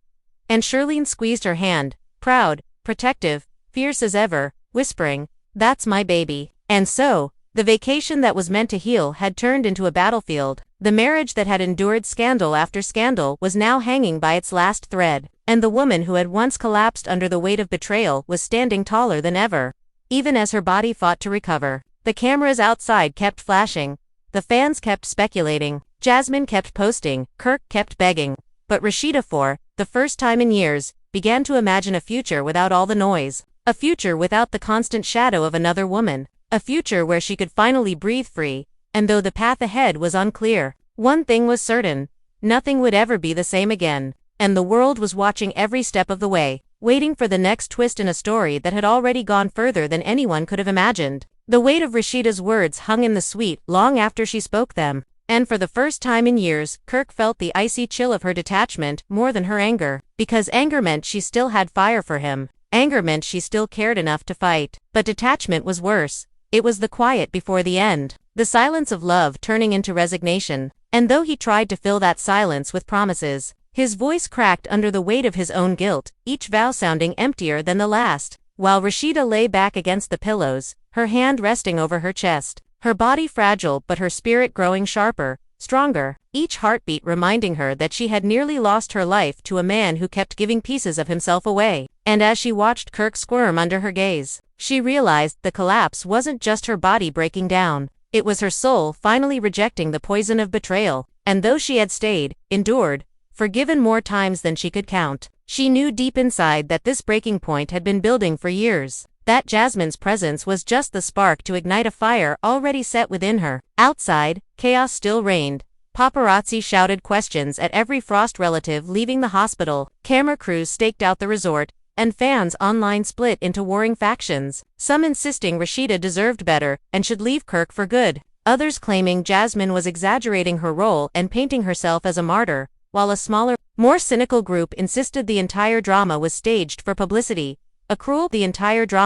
[SPEAKER 1] And Shirlene squeezed her hand, proud, protective, fierce as ever, whispering, "That's my baby." And so, the vacation that was meant to heal had turned into a battlefield. The marriage that had endured scandal after scandal was now hanging by its last thread, and the woman who had once collapsed under the weight of betrayal was standing taller than ever. Even as her body fought to recover, the cameras outside kept flashing, the fans kept speculating, Jasmine kept posting, Kirk kept begging. But Rashida, for the first time in years, began to imagine a future without all the noise. A future without the constant shadow of another woman. A future where she could finally breathe free, and though the path ahead was unclear, One thing was certain. Nothing would ever be the same again. And the world was watching every step of the way, waiting for the next twist in a story that had already gone further than anyone could have imagined. The weight of Rashida's words hung in the suite long after she spoke them. And for the first time in years, Kirk felt the icy chill of her detachment more than her anger. Because anger meant she still had fire for him. Anger meant she still cared enough to fight. But detachment was worse. It was the quiet before the end. The silence of love turning into resignation. And though he tried to fill that silence with promises, his voice cracked under the weight of his own guilt, each vow sounding emptier than the last. While Rashida lay back against the pillows, her hand resting over her chest, her body fragile but her spirit growing sharper, stronger, each heartbeat reminding her that she had nearly lost her life to a man who kept giving pieces of himself away. And as she watched Kirk squirm under her gaze, she realized the collapse wasn't just her body breaking down, it was her soul finally rejecting the poison of betrayal. And though she had stayed, endured, forgiven more times than she could count, she knew deep inside that this breaking point had been building for years. That Jasmine's presence was just the spark to ignite a fire already set within her. Outside, chaos still reigned. Paparazzi shouted questions at every Frost relative leaving the hospital, camera crews staked out the resort, and fans online split into warring factions, some insisting Rashida deserved better and should leave Kirk for good, others claiming Jasmine was exaggerating her role and painting herself as a martyr, while a smaller, more cynical group insisted the entire drama was staged for publicity. Jasmine's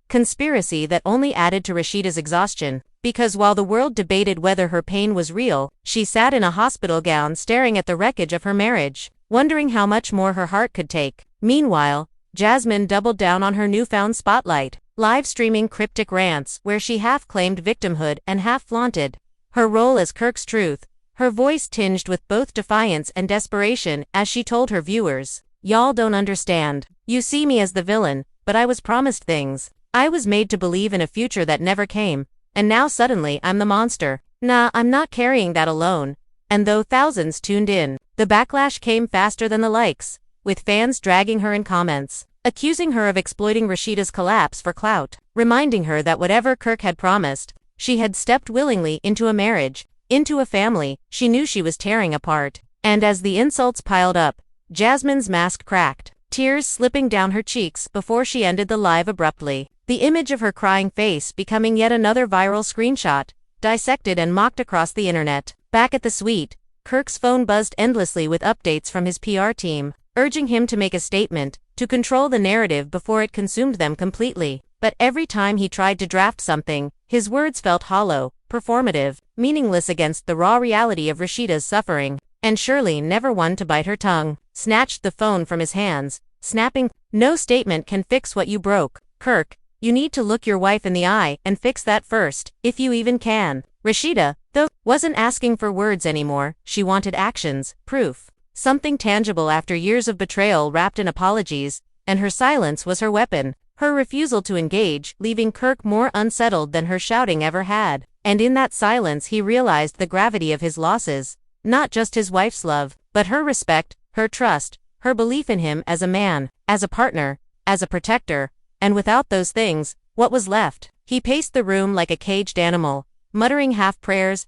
[SPEAKER 1] conspiracy that only added to Rashida's exhaustion, because while the world debated whether her pain was real, she sat in a hospital gown staring at the wreckage of her marriage, wondering how much more her heart could take. Meanwhile, Jasmine doubled down on her newfound spotlight, live streaming cryptic rants where she half claimed victimhood and half flaunted her role as Kirk's truth, her voice tinged with both defiance and desperation as she told her viewers, "Y'all don't understand. You see me as the villain, but I was promised things. I was made to believe in a future that never came, and now suddenly I'm the monster. Nah, I'm not carrying that alone." And though thousands tuned in, the backlash came faster than the likes, with fans dragging her in comments, accusing her of exploiting Rashida's collapse for clout, reminding her that whatever Kirk had promised, she had stepped willingly into a marriage, into a family she knew she was tearing apart. And as the insults piled up, Jasmine's mask cracked, tears slipping down her cheeks before she ended the live abruptly. The image of her crying face becoming yet another viral screenshot, dissected and mocked across the internet. Back at the suite, Kirk's phone buzzed endlessly with updates from his PR team, urging him to make a statement, to control the narrative before it consumed them completely. But every time he tried to draft something, his words felt hollow, performative, meaningless against the raw reality of Rashida's suffering. And Shirley, never one to bite her tongue, snatched the phone from his hands, snapping, "No statement can fix what you broke, Kirk. You need to look your wife in the eye and fix that first, if you even can." Rashida, though, wasn't asking for words anymore, she wanted actions, proof. Something tangible after years of betrayal wrapped in apologies, and her silence was her weapon. Her refusal to engage, leaving Kirk more unsettled than her shouting ever had. And in that silence he realized the gravity of his losses. Not just his wife's love, but her respect, her trust, her belief in him as a man, as a partner, as a protector. And without those things, what was left? He paced the room like a caged animal, muttering half prayers,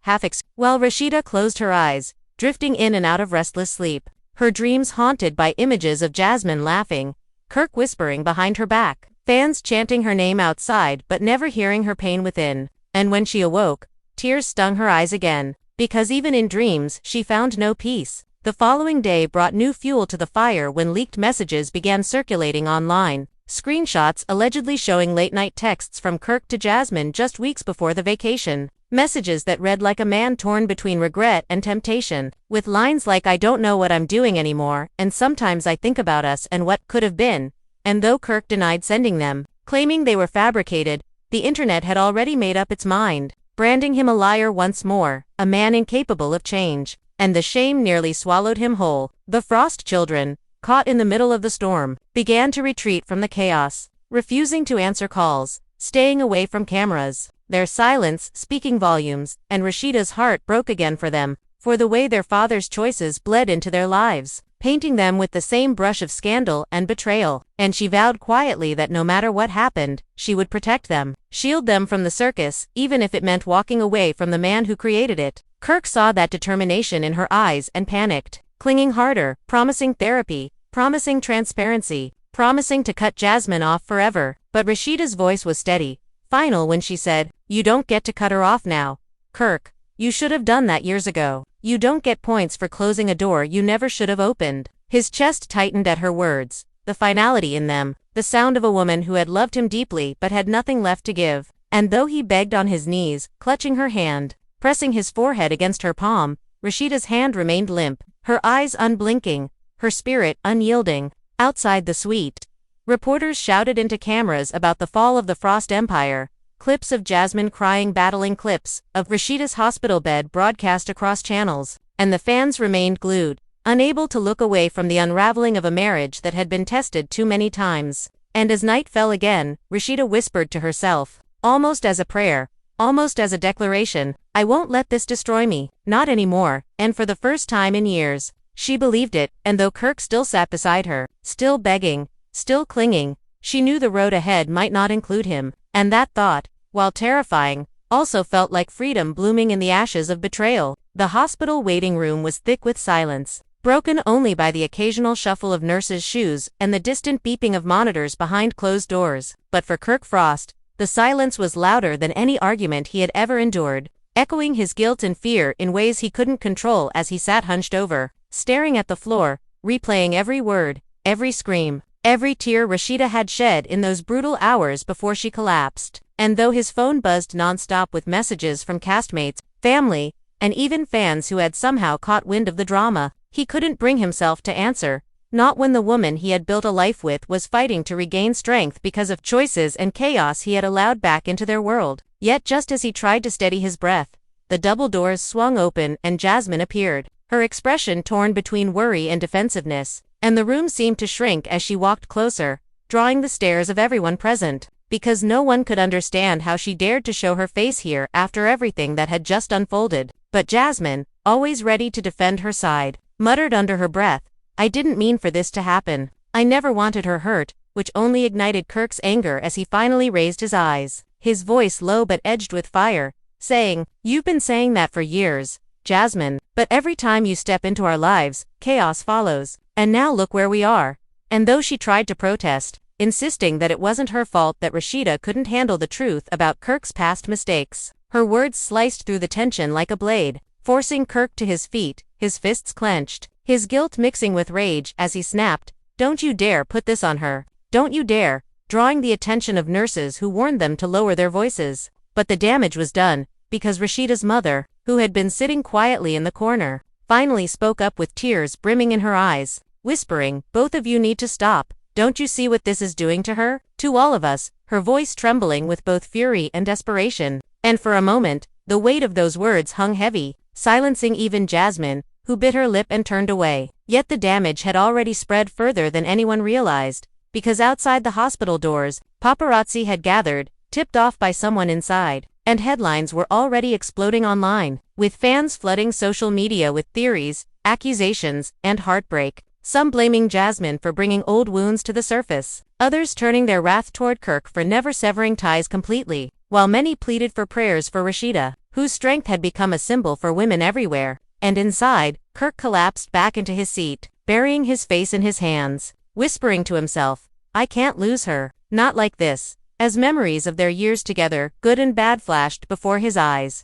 [SPEAKER 1] while Rashida closed her eyes, drifting in and out of restless sleep, her dreams haunted by images of Jasmine laughing, Kirk whispering behind her back, fans chanting her name outside but never hearing her pain within. And when she awoke, tears stung her eyes again, because even in dreams she found no peace. The following day brought new fuel to the fire when leaked messages began circulating online. Screenshots allegedly showing late-night texts from Kirk to Jasmine just weeks before the vacation. Messages that read like a man torn between regret and temptation, with lines like "I don't know what I'm doing anymore, and sometimes I think about us and what could have been." And though Kirk denied sending them, claiming they were fabricated, the internet had already made up its mind, branding him a liar once more, a man incapable of change. And the shame nearly swallowed him whole. The Frost children, caught in the middle of the storm, began to retreat from the chaos, refusing to answer calls, staying away from cameras, their silence speaking volumes, and Rashida's heart broke again for them, for the way their father's choices bled into their lives. painting them with the same brush of scandal and betrayal, and she vowed quietly that no matter what happened, she would protect them, shield them from the circus, even if it meant walking away from the man who created it. Kirk saw that determination in her eyes and panicked, clinging harder, promising therapy, promising transparency, promising to cut Jasmine off forever. But Rashida's voice was steady, final when she said, "You don't get to cut her off now, Kirk. You should have done that years ago. You don't get points for closing a door you never should have opened." His chest tightened at her words, the finality in them, the sound of a woman who had loved him deeply but had nothing left to give. And though he begged on his knees, clutching her hand, pressing his forehead against her palm, Rashida's hand remained limp, her eyes unblinking, her spirit unyielding. Outside the suite, reporters shouted into cameras about the fall of the Frost Empire. Clips of Jasmine crying, battling clips of Rashida's hospital bed broadcast across channels, and the fans remained glued, unable to look away from the unraveling of a marriage that had been tested too many times. And as night fell again, Rashida whispered to herself, almost as a prayer, almost as a declaration, "I won't let this destroy me, not anymore." And for the first time in years, she believed it, and though Kirk still sat beside her, still begging, still clinging, she knew the road ahead might not include him. And that thought, while terrifying, also felt like freedom blooming in the ashes of betrayal. The hospital waiting room was thick with silence, broken only by the occasional shuffle of nurses' shoes and the distant beeping of monitors behind closed doors. But for Kirk Frost, the silence was louder than any argument he had ever endured, echoing his guilt and fear in ways he couldn't control as he sat hunched over, staring at the floor, replaying every word, every scream, every tear Rashida had shed in those brutal hours before she collapsed. And though his phone buzzed nonstop with messages from castmates, family, and even fans who had somehow caught wind of the drama, he couldn't bring himself to answer, not when the woman he had built a life with was fighting to regain strength because of choices and chaos he had allowed back into their world. Yet just as he tried to steady his breath, the double doors swung open and Jasmine appeared, her expression torn between worry and defensiveness, and the room seemed to shrink as she walked closer, drawing the stares of everyone present, because no one could understand how she dared to show her face here after everything that had just unfolded. But Jasmine, always ready to defend her side, muttered under her breath, "I didn't mean for this to happen. I never wanted her hurt," which only ignited Kirk's anger as he finally raised his eyes, his voice low but edged with fire, saying, "You've been saying that for years, Jasmine, but every time you step into our lives, chaos follows, and now look where we are." And though she tried to protest, insisting that it wasn't her fault that Rashida couldn't handle the truth about Kirk's past mistakes, her words sliced through the tension like a blade, forcing Kirk to his feet, his fists clenched, his guilt mixing with rage as he snapped, "Don't you dare put this on her. Don't you dare," drawing the attention of nurses who warned them to lower their voices. But the damage was done, because Rashida's mother, who had been sitting quietly in the corner, finally spoke up with tears brimming in her eyes, whispering, "Both of you need to stop. Don't you see what this is doing to her? To all of us," her voice trembling with both fury and desperation. And for a moment, the weight of those words hung heavy, silencing even Jasmine, who bit her lip and turned away. Yet the damage had already spread further than anyone realized, because outside the hospital doors, paparazzi had gathered, tipped off by someone inside, and headlines were already exploding online, with fans flooding social media with theories, accusations, and heartbreak. Some blaming Jasmine for bringing old wounds to the surface, others turning their wrath toward Kirk for never severing ties completely, while many pleaded for prayers for Rashida, whose strength had become a symbol for women everywhere. And inside, Kirk collapsed back into his seat, burying his face in his hands, whispering to himself, "I can't lose her, not like this," as memories of their years together, good and bad, flashed before his eyes,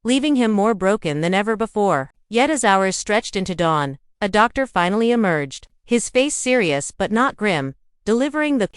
[SPEAKER 1] leaving him more broken than ever before. Yet as hours stretched into dawn, a doctor finally emerged, his face serious but not grim, delivering the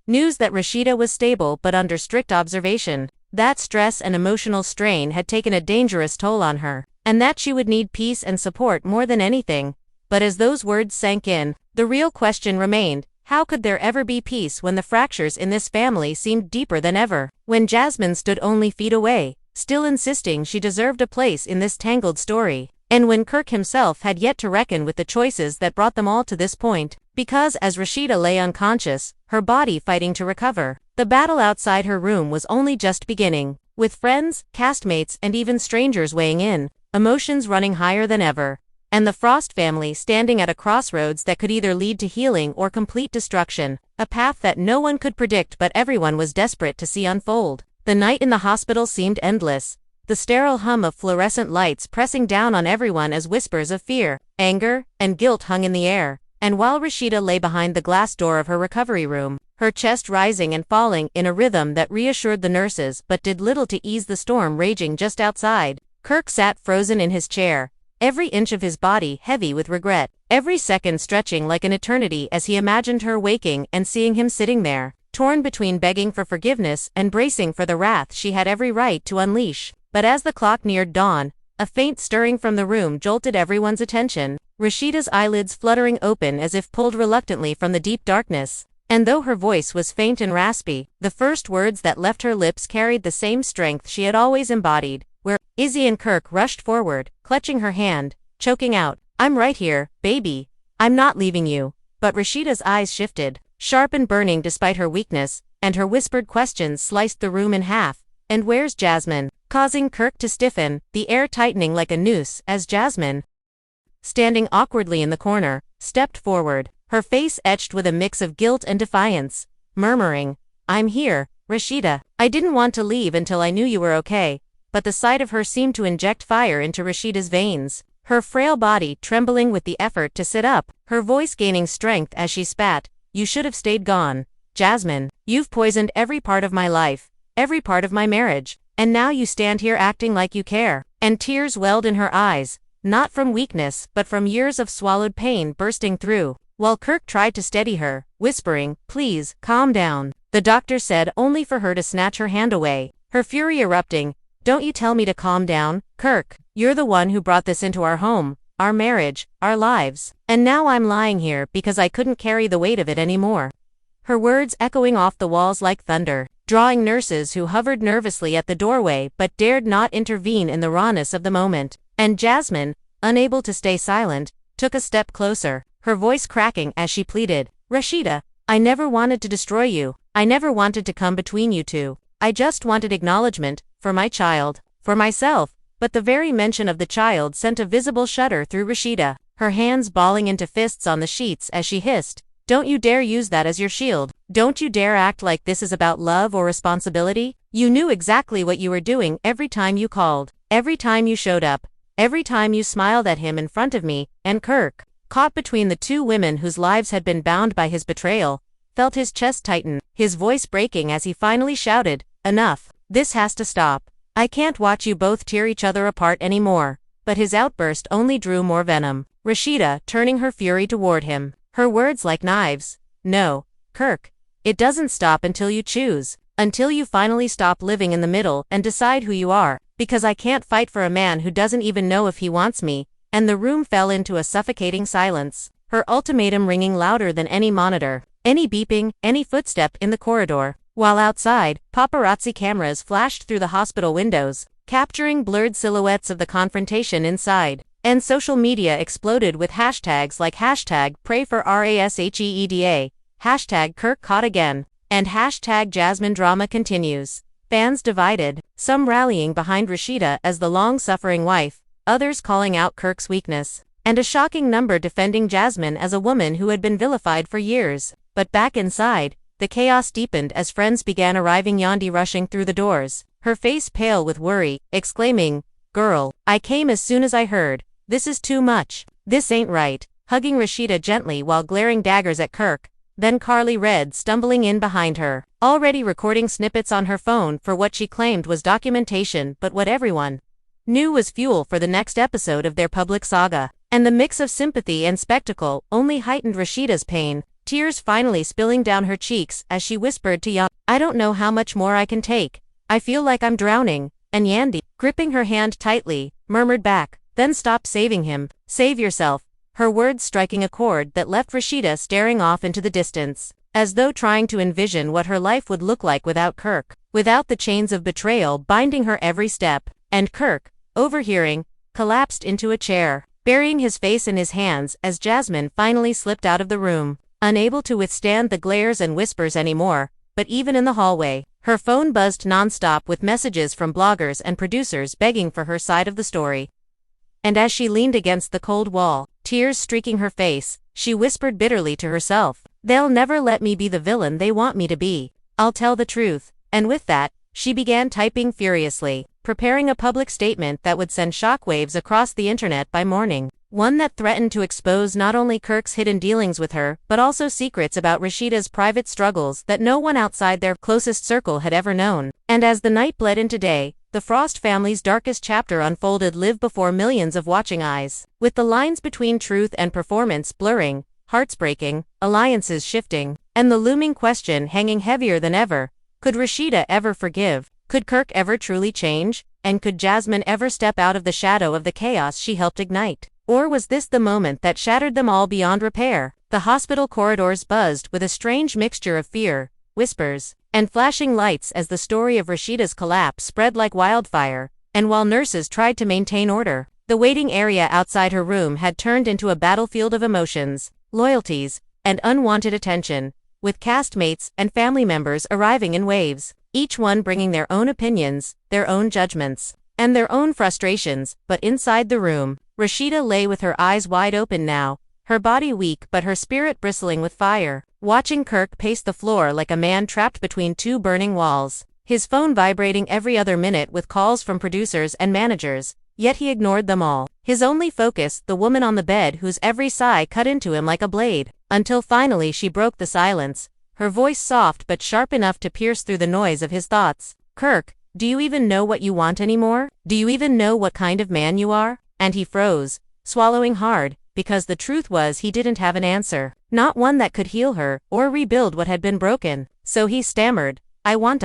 [SPEAKER 1] news that Rashida was stable but under strict observation, that stress and emotional strain had taken a dangerous toll on her, and that she would need peace and support more than anything. But as those words sank in, the real question remained, how could there ever be peace when the fractures in this family seemed deeper than ever? When Jasmine stood only feet away, still insisting she deserved a place in this tangled story, and when Kirk himself had yet to reckon with the choices that brought them all to this point, because as Rashida lay unconscious, her body fighting to recover, the battle outside her room was only just beginning. with friends, castmates, and even strangers weighing in, emotions running higher than ever. And the Frost family standing at a crossroads that could either lead to healing or complete destruction, a path that no one could predict but everyone was desperate to see unfold. The night in the hospital seemed endless, the sterile hum of fluorescent lights pressing down on everyone as whispers of fear, anger, and guilt hung in the air. And while Rashida lay behind the glass door of her recovery room, her chest rising and falling in a rhythm that reassured the nurses but did little to ease the storm raging just outside, Kirk sat frozen in his chair, every inch of his body heavy with regret, every second stretching like an eternity as he imagined her waking and seeing him sitting there, torn between begging for forgiveness and bracing for the wrath she had every right to unleash. But as the clock neared dawn, a faint stirring from the room jolted everyone's attention, Rashida's eyelids fluttering open as if pulled reluctantly from the deep darkness. And though her voice was faint and raspy, the first words that left her lips carried the same strength she had always embodied. Where Izzy and Kirk rushed forward, clutching her hand, choking out, "I'm right here, baby. I'm not leaving you." But Rashida's eyes shifted, sharp and burning despite her weakness, and her whispered questions sliced the room in half. "And where's Jasmine?" Causing Kirk to stiffen, the air tightening like a noose as Jasmine, standing awkwardly in the corner, stepped forward, her face etched with a mix of guilt and defiance, murmuring, "I'm here, Rashida. I didn't want to leave until I knew you were okay." But the sight of her seemed to inject fire into Rashida's veins, her frail body trembling with the effort to sit up, her voice gaining strength as she spat, "You should have stayed gone, Jasmine. You've poisoned every part of my life, every part of my marriage, and now you stand here acting like you care." And tears welled in her eyes, not from weakness but from years of swallowed pain bursting through, while Kirk tried to steady her, whispering, "Please, calm down." The doctor said only for her to snatch her hand away, her fury erupting, "Don't you tell me to calm down, Kirk. You're the one who brought this into our home, our marriage, our lives. And now I'm lying here because I couldn't carry the weight of it anymore." Her words echoing off the walls like thunder, drawing nurses who hovered nervously at the doorway but dared not intervene in the rawness of the moment. And Jasmine, unable to stay silent, took a step closer, her voice cracking as she pleaded, "Rashida, I never wanted to destroy you. I never wanted to come between you two. I just wanted acknowledgement, for my child, for myself." But the very mention of the child sent a visible shudder through Rashida, her hands balling into fists on the sheets as she hissed, "Don't you dare use that as your shield. Don't you dare act like this is about love or responsibility. You knew exactly what you were doing every time you called, every time you showed up, every time you smiled at him in front of me." And Kirk, caught between the two women whose lives had been bound by his betrayal, felt his chest tighten, his voice breaking as he finally shouted, "Enough. This has to stop. I can't watch you both tear each other apart anymore." But his outburst only drew more venom, Rashida turning her fury toward him, her words like knives. "No, Kirk. It doesn't stop until you choose, until you finally stop living in the middle and decide who you are, because I can't fight for a man who doesn't even know if he wants me." And the room fell into a suffocating silence, her ultimatum ringing louder than any monitor, any beeping, any footstep in the corridor. While outside, paparazzi cameras flashed through the hospital windows, capturing blurred silhouettes of the confrontation inside. And social media exploded with hashtags like #PrayForRasheeda, #KirkCaught and #JasmineDrama continues. Fans divided, some rallying behind Rashida as the long-suffering wife, others calling out Kirk's weakness, and a shocking number defending Jasmine as a woman who had been vilified for years. But back inside, the chaos deepened as friends began arriving. Yandi rushing through the doors, her face pale with worry, exclaiming, "Girl, I came as soon as I heard. This is too much. This ain't right," hugging Rashida gently while glaring daggers at Kirk. Then Carly Red stumbling in behind her, already recording snippets on her phone for what she claimed was documentation but what everyone knew was fuel for the next episode of their public saga. And the mix of sympathy and spectacle only heightened Rashida's pain, tears finally spilling down her cheeks as she whispered to Yandi, "I don't know how much more I can take. I feel like I'm drowning." And Yandi, gripping her hand tightly, murmured back, "Then stop saving him. Save yourself." Her words striking a chord that left Rashida staring off into the distance, as though trying to envision what her life would look like without Kirk, without the chains of betrayal binding her every step. And Kirk, overhearing, collapsed into a chair, burying his face in his hands as Jasmine finally slipped out of the room, unable to withstand the glares and whispers anymore. But even in the hallway, Her phone buzzed nonstop with messages from bloggers and producers begging for her side of the story. And as she leaned against the cold wall, tears streaking her face, she whispered bitterly to herself, "They'll never let me be the villain they want me to be. I'll tell the truth." And with that, she began typing furiously, preparing a public statement that would send shockwaves across the internet by morning. One that threatened to expose not only Kirk's hidden dealings with her, but also secrets about Rashida's private struggles that no one outside their closest circle had ever known. And as the night bled into day, the Frost family's darkest chapter unfolded live before millions of watching eyes. With the lines between truth and performance blurring, hearts breaking, alliances shifting, and the looming question hanging heavier than ever, could Rashida ever forgive? Could Kirk ever truly change? And could Jasmine ever step out of the shadow of the chaos she helped ignite? Or was this the moment that shattered them all beyond repair? The hospital corridors buzzed with a strange mixture of fear, whispers, and flashing lights as the story of Rashida's collapse spread like wildfire, and while nurses tried to maintain order, the waiting area outside her room had turned into a battlefield of emotions, loyalties, and unwanted attention, with castmates and family members arriving in waves, each one bringing their own opinions, their own judgments, and their own frustrations. But inside the room, Rashida lay with her eyes wide open now, her body weak but her spirit bristling with fire, watching Kirk pace the floor like a man trapped between two burning walls, his phone vibrating every other minute with calls from producers and managers, yet he ignored them all. His only focus, the woman on the bed whose every sigh cut into him like a blade, until finally she broke the silence, her voice soft but sharp enough to pierce through the noise of his thoughts. "Kirk, do you even know what you want anymore? Do you even know what kind of man you are?" And he froze, swallowing hard, because the truth was he didn't have an answer, not one that could heal her or rebuild what had been broken. So he stammered, I want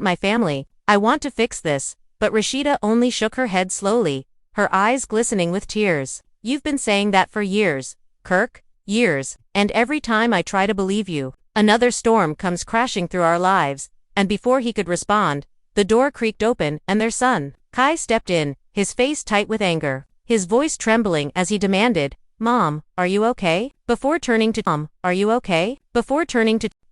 [SPEAKER 1] my family, I want to fix this." But Rashida only shook her head slowly, her eyes glistening with tears. "You've been saying that for years, Kirk, years, and every time I try to believe you, another storm comes crashing through our lives." And before he could respond, the door creaked open and their son, Kai, stepped in, his face tight with anger, his voice trembling as he demanded, "Mom, are you okay?" Before turning to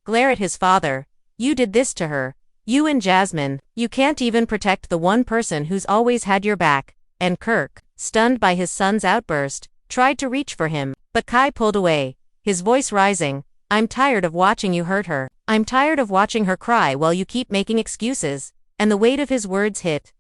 [SPEAKER 1] glare at his father, "You did this to her. You and Jasmine. You can't even protect the one person who's always had your back." And Kirk, stunned by his son's outburst, tried to reach for him, but Kai pulled away, his voice rising, "I'm tired of watching you hurt her. I'm tired of watching her cry while you keep making excuses." And the weight of his words hit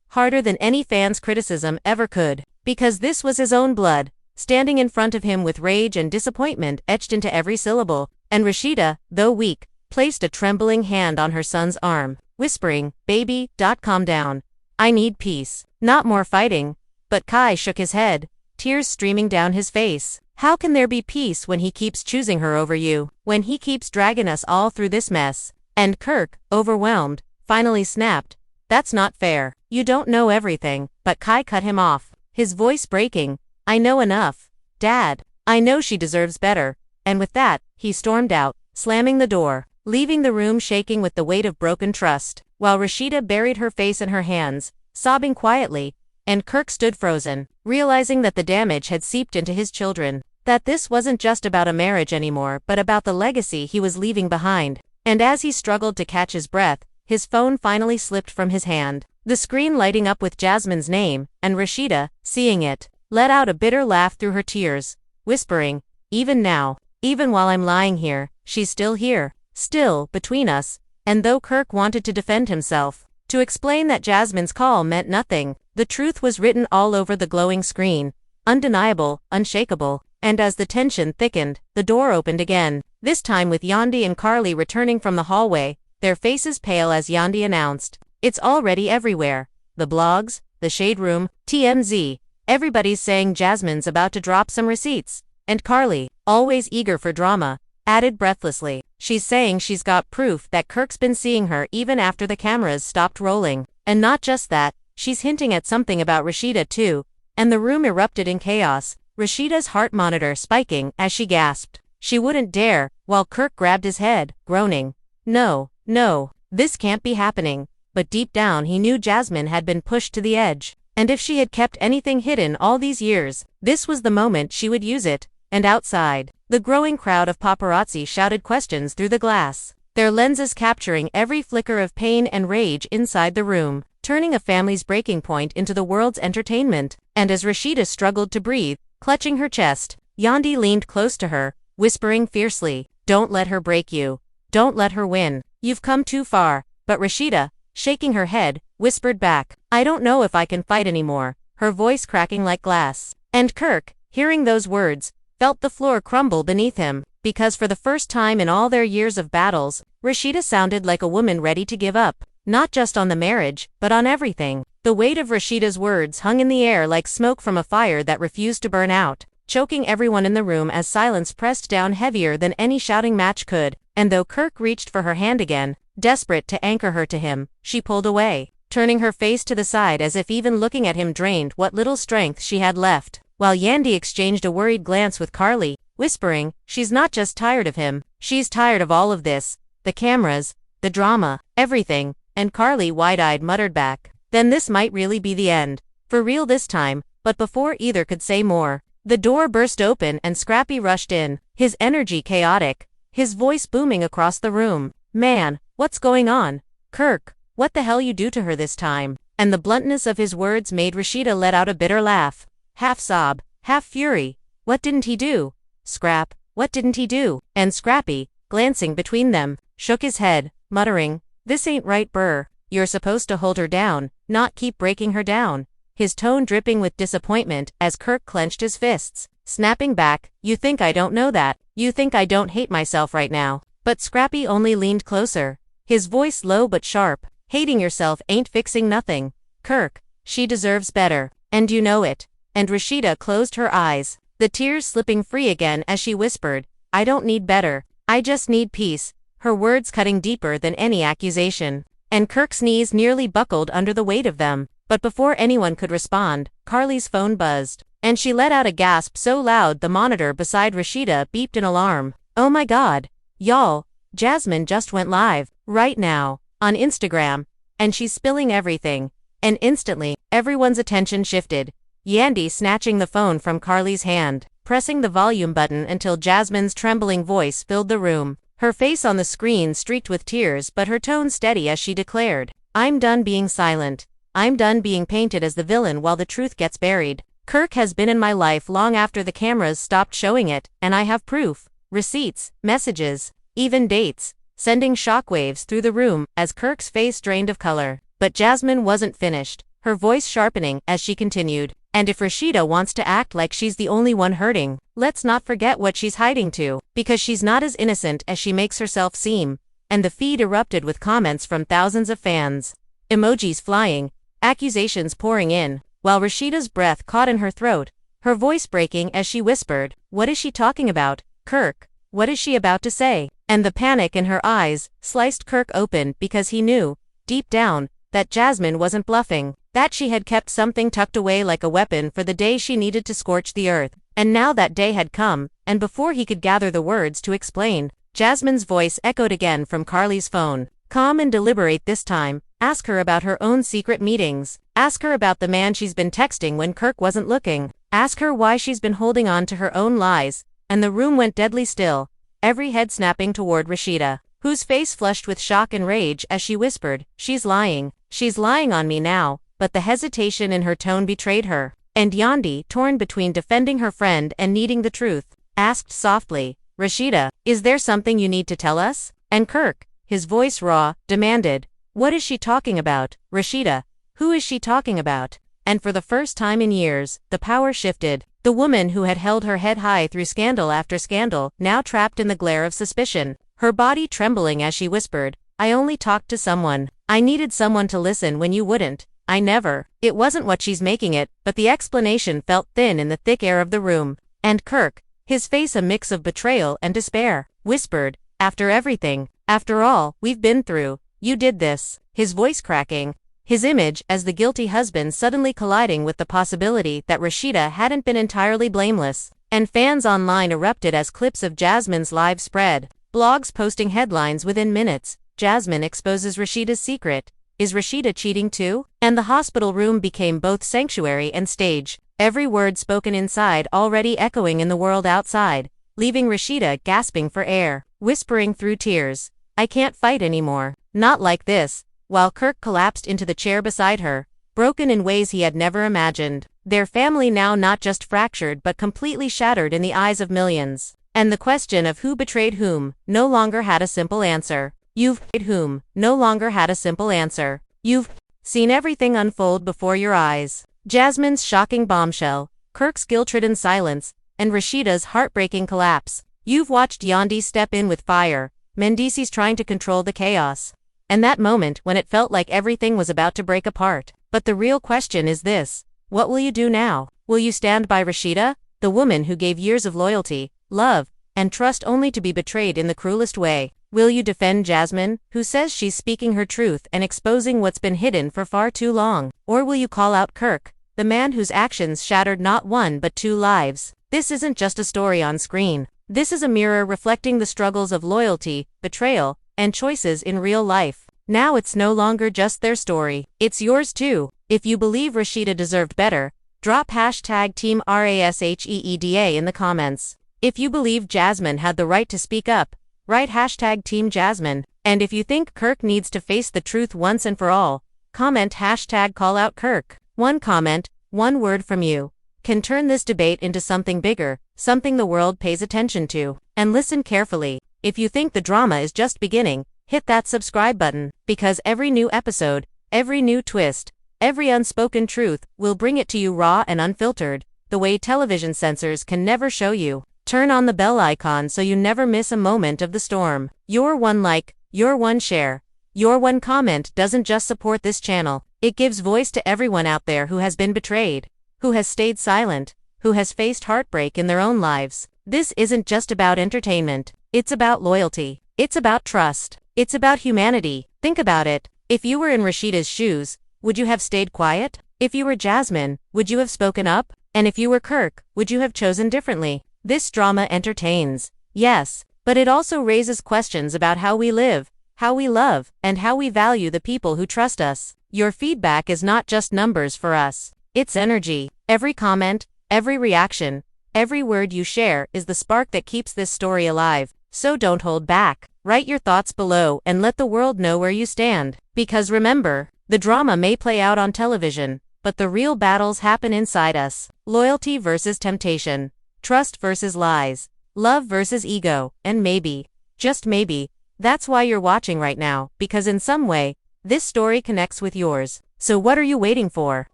[SPEAKER 1] harder than any fan's criticism ever could, because this was his own blood, standing in front of him with rage and disappointment etched into every syllable. And Rashida, though weak, placed a trembling hand on her son's arm, whispering, "Baby, calm down. I need peace, not more fighting." But Kai shook his head, tears streaming down his face. "How can there be peace when he keeps choosing her over you, when he keeps dragging us all through this mess?" And Kirk, overwhelmed, finally snapped, "That's not fair. You don't know everything." But Kai cut him off, his voice breaking, "I know enough, Dad. I know she deserves better." And with that, he stormed out, slamming the door, leaving the room shaking with the weight of broken trust, while Rashida buried her face in her hands, sobbing quietly, and Kirk stood frozen, realizing that the damage had seeped into his children, that this wasn't just about a marriage anymore but about the legacy he was leaving behind. And as he struggled to catch his breath, his phone finally slipped from his hand, the screen lighting up with Jasmine's name, and Rashida, seeing it, let out a bitter laugh through her tears, whispering, "Even now, even while I'm lying here, she's still here, still between us." And though Kirk wanted to defend himself, to explain that Jasmine's call meant nothing, the truth was written all over the glowing screen, undeniable, unshakable. And as the tension thickened, the door opened again, this time with Yandi and Carly returning from the hallway, their faces pale as Yandi announced, "It's already everywhere. The blogs, the shade room, TMZ, everybody's saying Jasmine's about to drop some receipts." And Carly, always eager for drama, added breathlessly, "She's saying she's got proof that Kirk's been seeing her even after the cameras stopped rolling. And not just that, she's hinting at something about Rashida too." And the room erupted in chaos, Rashida's heart monitor spiking as she gasped. She wouldn't dare, while Kirk grabbed his head, groaning, "No, no, this can't be happening." But deep down he knew Jasmine had been pushed to the edge, and if she had kept anything hidden all these years, this was the moment she would use it. And outside, the growing crowd of paparazzi shouted questions through the glass. their lenses capturing every flicker of pain and rage inside the room, turning a family's breaking point into the world's entertainment. And as Rashida struggled to breathe, clutching her chest, Yandi leaned close to her, whispering fiercely, "Don't let her break you. Don't let her win. You've come too far." But Rashida, shaking her head, whispered back, "I don't know if I can fight anymore," her voice cracking like glass. And Kirk, hearing those words, felt the floor crumble beneath him, because for the first time in all their years of battles, Rashida sounded like a woman ready to give up, not just on the marriage, but on everything. The weight of Rashida's words hung in the air like smoke from a fire that refused to burn out, choking everyone in the room as silence pressed down heavier than any shouting match could. And though Kirk reached for her hand again, desperate to anchor her to him, she pulled away, turning her face to the side as if even looking at him drained what little strength she had left, while Yandi exchanged a worried glance with Carly, whispering, "She's not just tired of him, she's tired of all of this, the cameras, the drama, everything," and Carly wide-eyed muttered back, "Then this might really be the end. For real this time." But before either could say more, the door burst open and Scrappy rushed in, his energy chaotic, his voice booming across the room. "Man, what's going on? Kirk, what the hell you do to her this time?" And the bluntness of his words made Rashida let out a bitter laugh, half sob, half fury. "What didn't he do? Scrap, what didn't he do?" And Scrappy, glancing between them, shook his head, muttering, "This ain't right, Burr. You're supposed to hold her down, not keep breaking her down." His tone dripping with disappointment as Kirk clenched his fists, snapping back, "You think I don't know that? You think I don't hate myself right now?" But Scrappy only leaned closer, his voice low but sharp, "Hating yourself ain't fixing nothing. Kirk, she deserves better, and you know it." And Rashida closed her eyes, the tears slipping free again as she whispered, "I don't need better, I just need peace," her words cutting deeper than any accusation. And Kirk's knees nearly buckled under the weight of them. But before anyone could respond, Carly's phone buzzed, and she let out a gasp so loud the monitor beside Rashida beeped an alarm. "Oh my God. Y'all, Jasmine just went live, right now, on Instagram, and she's spilling everything." And instantly, everyone's attention shifted, Yandi snatching the phone from Carly's hand, pressing the volume button until Jasmine's trembling voice filled the room, her face on the screen streaked with tears but her tone steady as she declared, "I'm done being silent. I'm done being painted as the villain while the truth gets buried. Kirk has been in my life long after the cameras stopped showing it, and I have proof, receipts, messages, even dates," sending shockwaves through the room as Kirk's face drained of color. But Jasmine wasn't finished, her voice sharpening as she continued, "And if Rashida wants to act like she's the only one hurting, let's not forget what she's hiding to, because she's not as innocent as she makes herself seem." And the feed erupted with comments from thousands of fans, emojis flying, accusations pouring in, while Rashida's breath caught in her throat, her voice breaking as she whispered, "What is she talking about, Kirk? What is she about to say?" And the panic in her eyes sliced Kirk open because he knew, deep down, that Jasmine wasn't bluffing, that she had kept something tucked away like a weapon for the day she needed to scorch the earth. And now that day had come, and before he could gather the words to explain, Jasmine's voice echoed again from Carly's phone. "Calm and deliberate this time. Ask her about her own secret meetings. Ask her about the man she's been texting when Kirk wasn't looking. Ask her why she's been holding on to her own lies." And the room went deadly still, every head snapping toward Rashida, whose face flushed with shock and rage as she whispered, "She's lying. She's lying on me now." But the hesitation in her tone betrayed her. And Yandi, torn between defending her friend and needing the truth, asked softly, "Rashida, is there something you need to tell us?" And Kirk, his voice raw, demanded, "What is she talking about, Rashida? Who is she talking about?" And for the first time in years, the power shifted. The woman who had held her head high through scandal after scandal, now trapped in the glare of suspicion, her body trembling as she whispered, "I only talked to someone. I needed someone to listen when you wouldn't. I never." It wasn't what she's making it, but the explanation felt thin in the thick air of the room. And Kirk, his face a mix of betrayal and despair, whispered, "After everything, after all we've been through, you did this." His voice cracking, his image as the guilty husband suddenly colliding with the possibility that Rashida hadn't been entirely blameless. And fans online erupted as clips of Jasmine's live spread, blogs posting headlines within minutes, "Jasmine exposes Rashida's secret. Is Rashida cheating too?" And the hospital room became both sanctuary and stage, every word spoken inside already echoing in the world outside, leaving Rashida gasping for air, whispering through tears, I can't fight anymore. Not like this. While Kirk collapsed into the chair beside her, broken in ways he had never imagined. Their family now not just fractured but completely shattered in the eyes of millions. And the question of who betrayed whom no longer had a simple answer. You've betrayed whom no longer had a simple answer. You've seen everything unfold before your eyes. Jasmine's shocking bombshell, Kirk's guilt-ridden silence, and Rashida's heartbreaking collapse. You've watched Yandi step in with fire, Mendici's trying to control the chaos. And that moment when it felt like everything was about to break apart. But the real question is this: what will you do now? Will you stand by Rashida, the woman who gave years of loyalty, love, and trust only to be betrayed in the cruelest way? Will you defend Jasmine, who says she's speaking her truth and exposing what's been hidden for far too long? Or will you call out Kirk, the man whose actions shattered not one but two lives? This isn't just a story on screen. This is a mirror reflecting the struggles of loyalty, betrayal, and choices in real life. Now it's no longer just their story. It's yours too. If you believe Rashida deserved better, drop hashtag Team RASHEEDA in the comments. If you believe Jasmine had the right to speak up, write hashtag Team Jasmine. And if you think Kirk needs to face the truth once and for all, comment hashtag CalloutKirk. One comment, one word from you, can turn this debate into something bigger, something the world pays attention to. And listen carefully. If you think the drama is just beginning, hit that subscribe button, because every new episode, every new twist, every unspoken truth will bring it to you raw and unfiltered, the way television censors can never show you. Turn on the bell icon so you never miss a moment of the storm. Your one like, your one share, your one comment doesn't just support this channel, it gives voice to everyone out there who has been betrayed, who has stayed silent, who has faced heartbreak in their own lives. This isn't just about entertainment, it's about loyalty, it's about trust, it's about humanity. Think about it. If you were in Rashida's shoes, would you have stayed quiet? If you were Jasmine, would you have spoken up? And if you were Kirk, would you have chosen differently? This drama entertains, yes, but it also raises questions about how we live, how we love, and how we value the people who trust us. Your feedback is not just numbers for us, it's energy. Every comment, every reaction, every word you share is the spark that keeps this story alive. So don't hold back. Write your thoughts below and let the world know where you stand. Because remember, the drama may play out on television, but the real battles happen inside us. Loyalty versus temptation. Trust versus lies. Love versus ego. And maybe, just maybe, that's why you're watching right now, because in some way, this story connects with yours. So what are you waiting for?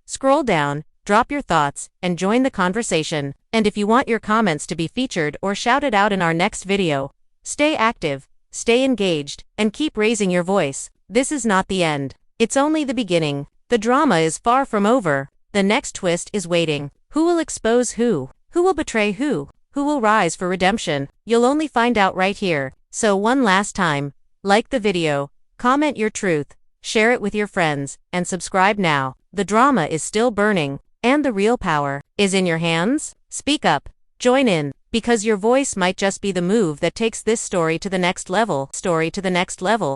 [SPEAKER 1] Scroll down, drop your thoughts, and join the conversation. And if you want your comments to be featured or shouted out in our next video, stay active, stay engaged, and keep raising your voice. This is not the end. It's only the beginning. The drama is far from over. The next twist is waiting. Who will expose who? Who will betray who? Who will rise for redemption? You'll only find out right here. So one last time, like the video, comment your truth, share it with your friends, and subscribe now. The drama is still burning, and the real power is in your hands. Speak up, join in, because your voice might just be the move that takes this story to the next level.